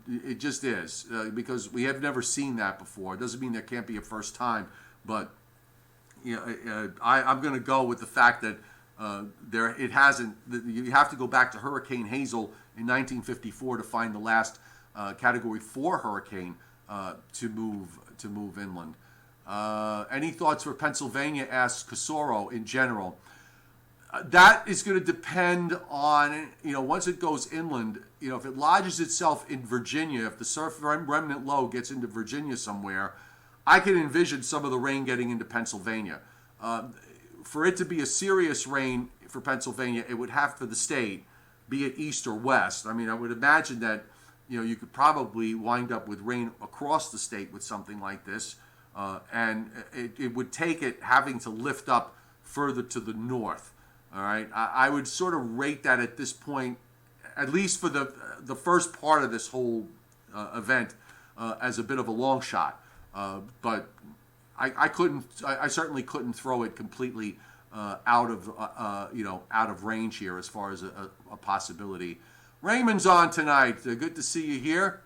[SPEAKER 1] It just is because we have never seen that before. It doesn't mean there can't be a first time, but I'm going to go with the fact that it hasn't. You have to go back to Hurricane Hazel in 1954 to find the last Category 4 hurricane to move inland. Any thoughts for Pennsylvania? Asks Casoro in general. That is going to depend on, once it goes inland, if it lodges itself in Virginia, if the surf remnant low gets into Virginia somewhere, I can envision some of the rain getting into Pennsylvania. For it to be a serious rain for Pennsylvania, it would have for the state, be it east or west. I would imagine that, you could probably wind up with rain across the state with something like this. And it would take it having to lift up further to the north. All right, I would sort of rate that at this point, at least for the first part of this whole event, as a bit of a long shot. But I certainly couldn't throw it completely out of range here as far as a possibility. Raymond's on tonight. Good to see you here.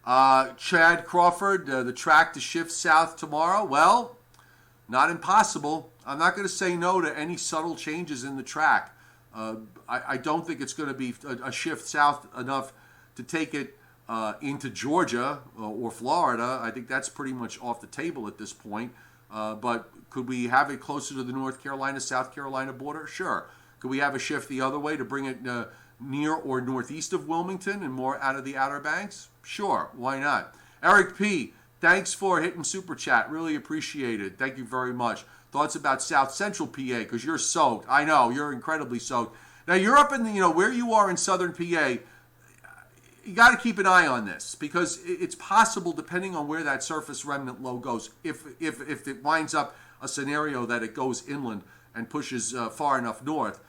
[SPEAKER 1] Chad Crawford, the track to shift south tomorrow. Well, not impossible. I'm not going to say no to any subtle changes in the track. I don't think it's going to be a shift south enough to take it into Georgia or Florida. I think that's pretty much off the table at this point. But could we have it closer to the North Carolina, South Carolina border? Sure. Could we have a shift the other way to bring it near or northeast of Wilmington and more out of the Outer Banks? Sure, why not? Eric P., thanks for hitting Super Chat. Really appreciate it. Thank you very much. Thoughts about South Central PA, because you're soaked. I know, you're incredibly soaked. Now, you're up in the, where you are in Southern PA, you got to keep an eye on this, because it's possible, depending on where that surface remnant low goes, if it winds up a scenario that it goes inland and pushes far enough north,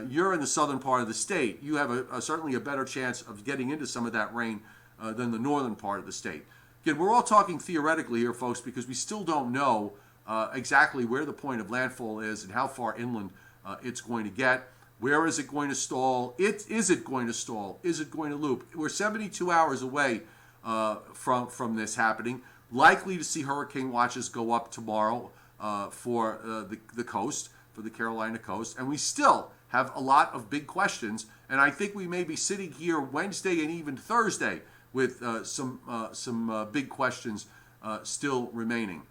[SPEAKER 1] you're in the southern part of the state. You have certainly a better chance of getting into some of that rain than the northern part of the state. Again, we're all talking theoretically here, folks, because we still don't know exactly where the point of landfall is and how far inland it's going to get. Where is it going to stall? Is it going to stall? Is it going to loop? We're 72 hours away from this happening. Likely to see hurricane watches go up tomorrow for the coast, for the Carolina coast. And we still have a lot of big questions. And I think we may be sitting here Wednesday and even Thursday with some big questions still remaining.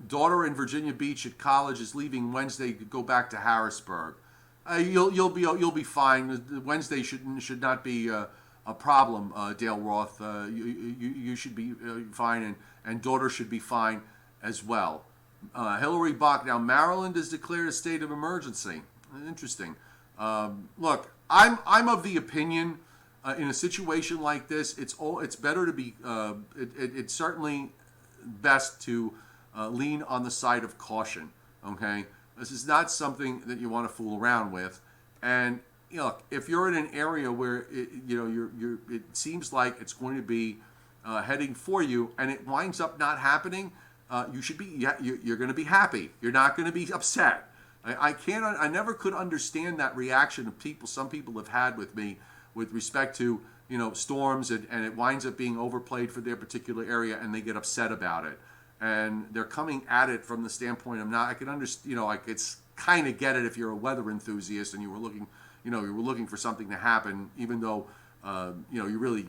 [SPEAKER 1] Daughter in Virginia Beach at college is leaving Wednesday to go back to Harrisburg. You'll be fine. Wednesday should not be a problem, Dale Roth. You should be fine, and daughter should be fine as well. Hillary Bach. Now, Maryland has declared a state of emergency. Interesting. Look, I'm of the opinion in a situation like this, it's better to be. It's certainly best to lean on the side of caution. Okay, this is not something that you want to fool around with, and look, if you're in an area where it seems like it's going to be heading for you, and it winds up not happening, you should be. You're going to be happy. You're not going to be upset. I never could understand that reaction of people. Some people have had with me with respect to storms, and it winds up being overplayed for their particular area, and they get upset about it, and they're coming at it from the standpoint of not. I can understand. I could kind of get it if you're a weather enthusiast and you were looking for something to happen, even though you really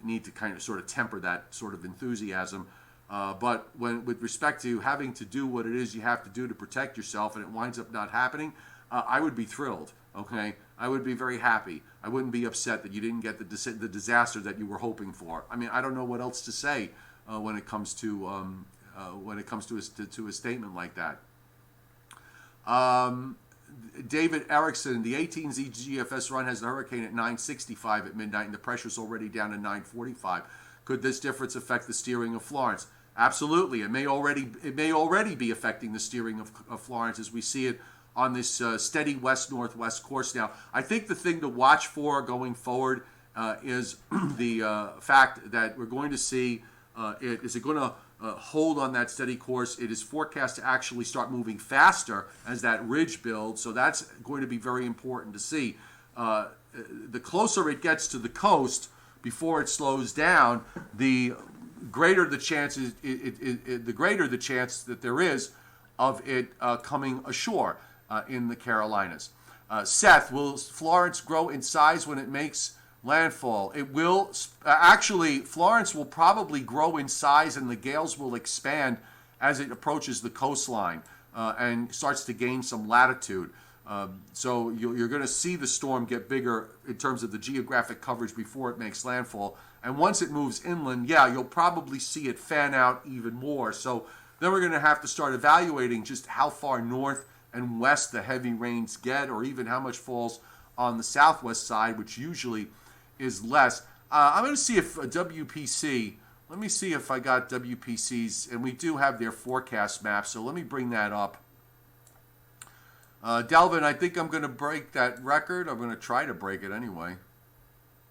[SPEAKER 1] need to kind of sort of temper that sort of enthusiasm. But with respect to having to do what it is you have to do to protect yourself, and it winds up not happening, I would be thrilled. Okay, I would be very happy. I wouldn't be upset that you didn't get the disaster that you were hoping for. I mean, I don't know what else to say when it comes to a statement like that. David Erickson, the 18Z GFS run has the hurricane at 9:65 at midnight, and the pressure's already down to 9:45. Could this difference affect the steering of Florence? Absolutely. It may already be affecting the steering of Florence as we see it on this steady west-northwest course now. I think the thing to watch for going forward is the fact that we're going to see, is it going to hold on that steady course? It is forecast to actually start moving faster as that ridge builds, so that's going to be very important to see. The closer it gets to the coast before it slows down, the greater the chance that there is of it coming ashore in the Carolinas. Seth, will Florence grow in size when it makes landfall? It will. Actually, Florence will probably grow in size, and the gales will expand as it approaches the coastline and starts to gain some latitude. So you're going to see the storm get bigger in terms of the geographic coverage before it makes landfall. And once it moves inland, you'll probably see it fan out even more. So then we're going to have to start evaluating just how far north and west the heavy rains get, or even how much falls on the southwest side, which usually is less. I'm going to see if WPC, let me see if I got WPC's, and we do have their forecast map, so let me bring that up. Delvin, I think I'm going to break that record. I'm going to try to break it anyway.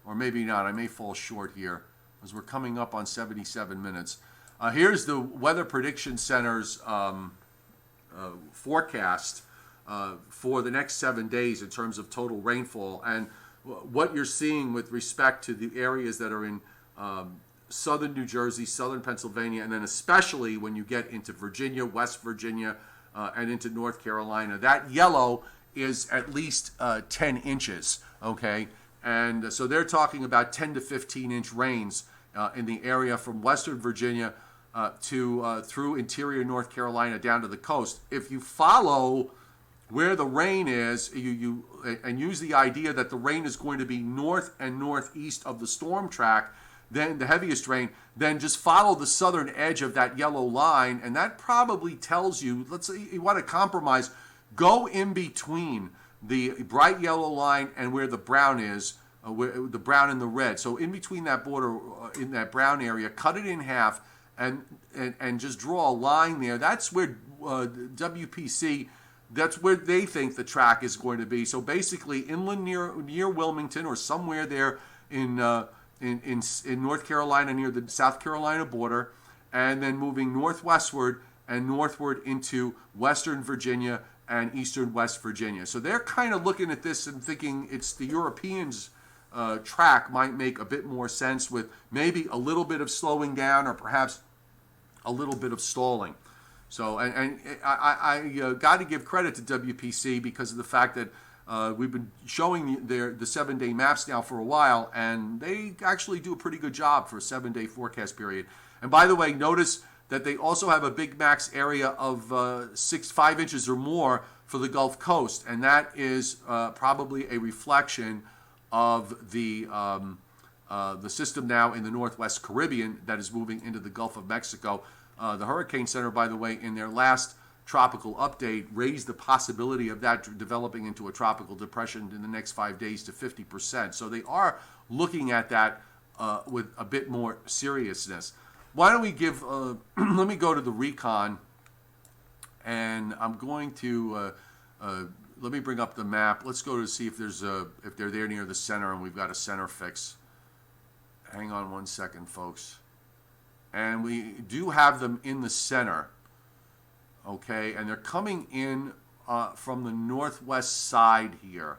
[SPEAKER 1] Or maybe not. I may fall short here as we're coming up on 77 minutes. Here's the Weather Prediction Center's forecast for the next 7 days in terms of total rainfall. And what you're seeing with respect to the areas that are in southern New Jersey, southern Pennsylvania, and then especially when you get into Virginia, West Virginia, and into North Carolina, that yellow is at least 10 inches, okay? And so they're talking about 10 to 15-inch rains in the area from western Virginia to through interior North Carolina down to the coast. If you follow where the rain is, and use the idea that the rain is going to be north and northeast of the storm track, then the heaviest rain, then just follow the southern edge of that yellow line, and that probably tells you, let's say you want to compromise, go in between the bright yellow line and where the brown is, the brown and the red. So in between that border, in that brown area, cut it in half and just draw a line there. That's where WPC, that's where they think the track is going to be. So basically inland near Wilmington, or somewhere there in North Carolina near the South Carolina border, and then moving northwestward and northward into western Virginia and eastern West Virginia. So they're kind of looking at this and thinking it's the Europeans' track might make a bit more sense, with maybe a little bit of slowing down or perhaps a little bit of stalling. So, and I got to give credit to WPC because of the fact that we've been showing the 7-day maps now for a while, and they actually do a pretty good job for a 7-day forecast period. And by the way, notice that they also have a Big Max area of 5 inches or more for the Gulf Coast, and that is probably a reflection of the the system now in the northwest Caribbean that is moving into the Gulf of Mexico. The Hurricane Center, by the way, in their last tropical update, raised the possibility of that developing into a tropical depression in the next 5 days to 50%. So they are looking at that with a bit more seriousness. Why don't we give, let me go to the recon, and I'm going to, let me bring up the map. Let's go to see if there's if they're there near the center and we've got a center fix. Hang on one second, folks. And we do have them in the center, okay? And they're coming in from the northwest side here.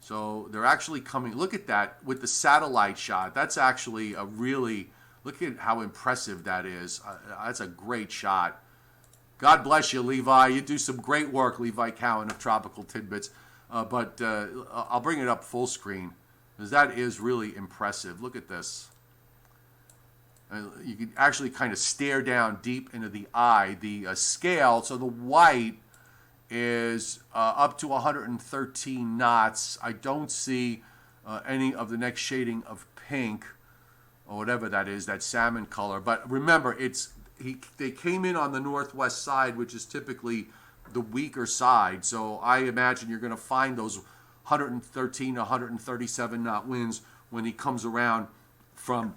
[SPEAKER 1] So they're actually coming, look at that with the satellite shot. That's actually a really, look at how impressive that is. That's a great shot. God bless you, Levi. You do some great work, Levi Cowan of Tropical Tidbits. But I'll bring it up full screen, because that is really impressive. Look at this. You can actually kind of stare down deep into the eye. The scale, so the white is up to 113 knots. I don't see any of the next shading of pink, or whatever that is, that salmon color. But remember, they came in on the northwest side, which is typically the weaker side. So I imagine you're going to find those 113 to 137 knot winds when he comes around from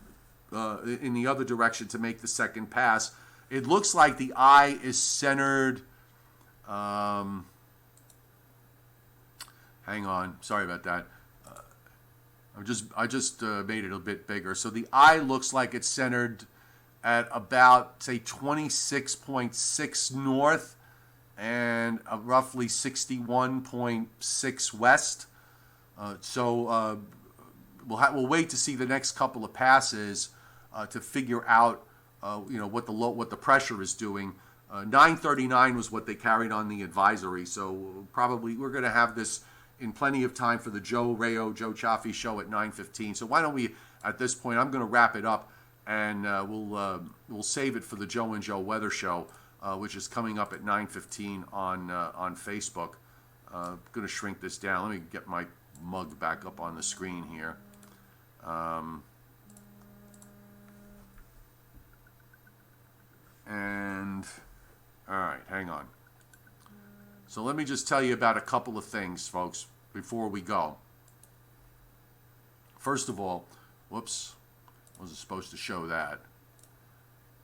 [SPEAKER 1] in the other direction to make the second pass. It looks like the eye is centered. Hang on, sorry about that. I just made it a bit bigger. So the eye looks like it's centered at about, say, 26.6 north and roughly 61.6 west. We'll wait to see the next couple of passes to figure out what the pressure is doing. 939 was what they carried on the advisory, so probably we're going to have this in plenty of time for the Joe Rao, Joe Chaffee show at 9:15. So why don't we, at this point, I'm going to wrap it up, and we'll save it for the Joe and Joe Weather Show, which is coming up at 9:15 on Facebook. I'm going to shrink this down. Let me get my mug back up on the screen here. And all right, hang on. So let me just tell you about a couple of things, folks, before we go. First of all, whoops, wasn't supposed to show that.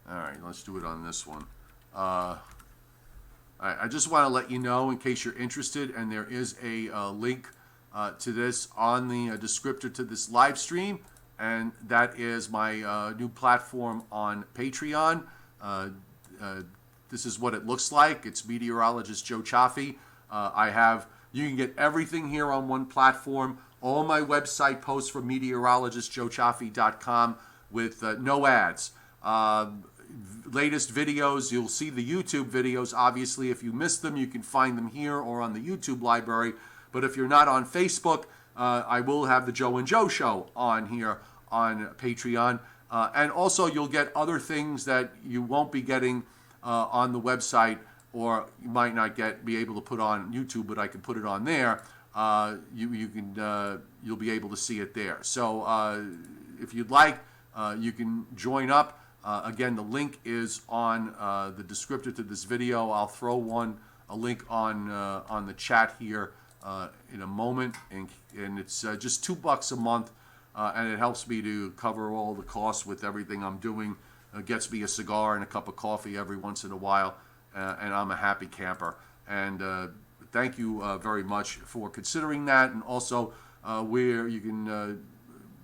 [SPEAKER 1] All right, let's do it on this one. I just want to let you know, in case you're interested, and there is a link to this on the descriptor to this live stream, and that is my new platform on Patreon. This is what it looks like. It's Meteorologist Joe Chaffee. You can get everything here on one platform. All my website posts from meteorologistjoechaffee.com with no ads. Latest videos, you'll see the YouTube videos. Obviously, if you missed them, you can find them here or on the YouTube library. But if you're not on Facebook, I will have the Joe and Joe show on here on Patreon. And also, you'll get other things that you won't be getting on the website, or you might not be able to put on YouTube, but I can put it on there. You'll be able to see it there. So if you'd like, you can join up. Again, the link is on the descriptor to this video. I'll throw a link on the chat here in a moment, and it's just $2 a month. And it helps me to cover all the costs with everything I'm doing. Gets me a cigar and a cup of coffee every once in a while, and I'm a happy camper. And thank you very much for considering that. And also, where you can,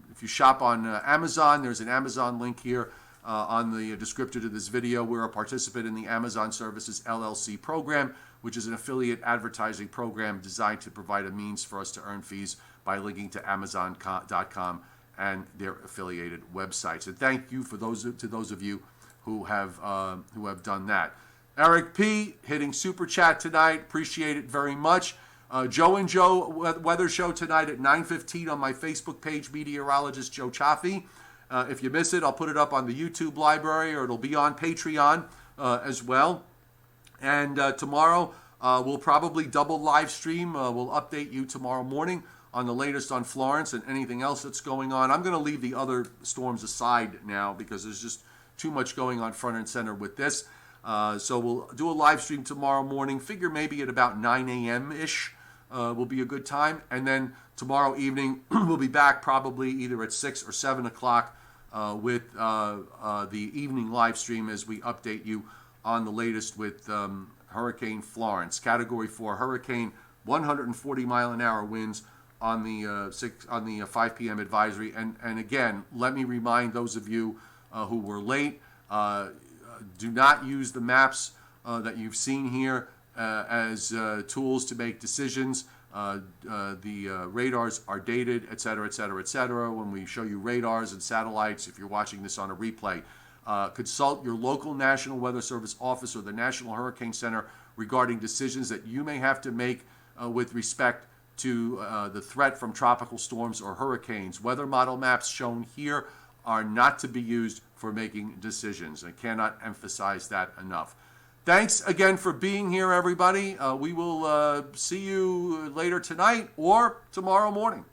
[SPEAKER 1] if you shop on Amazon, there's an Amazon link here on the descriptor to this video. We're a participant in the Amazon Services LLC program, which is an affiliate advertising program designed to provide a means for us to earn fees by linking to Amazon.com and their affiliated websites. And thank you to those of you who have done that. Eric P. hitting Super Chat tonight. Appreciate it very much. Joe and Joe Weather Show tonight at 9:15 on my Facebook page, Meteorologist Joe Chaffee. If you miss it, I'll put it up on the YouTube library, or it'll be on Patreon as well. And tomorrow, we'll probably double live stream. We'll update you tomorrow morning on the latest on Florence and anything else that's going on. I'm going to leave the other storms aside now because there's just too much going on front and center with this. So we'll do a live stream tomorrow morning. Figure maybe at about 9 a.m.-ish will be a good time. And then tomorrow evening, we'll be back probably either at 6 or 7 o'clock with the evening live stream as we update you on the latest with Hurricane Florence. Category 4 hurricane, 140-mile-an-hour winds on the 5 p.m. advisory. And again, let me remind those of you who were late, do not use the maps that you've seen here as tools to make decisions. The radars are dated, et cetera, et cetera, et cetera. When we show you radars and satellites, if you're watching this on a replay, consult your local National Weather Service office or the National Hurricane Center regarding decisions that you may have to make with respect to the threat from tropical storms or hurricanes. Weather model maps shown here are not to be used for making decisions. I cannot emphasize that enough. Thanks again for being here, everybody. We will see you later tonight or tomorrow morning.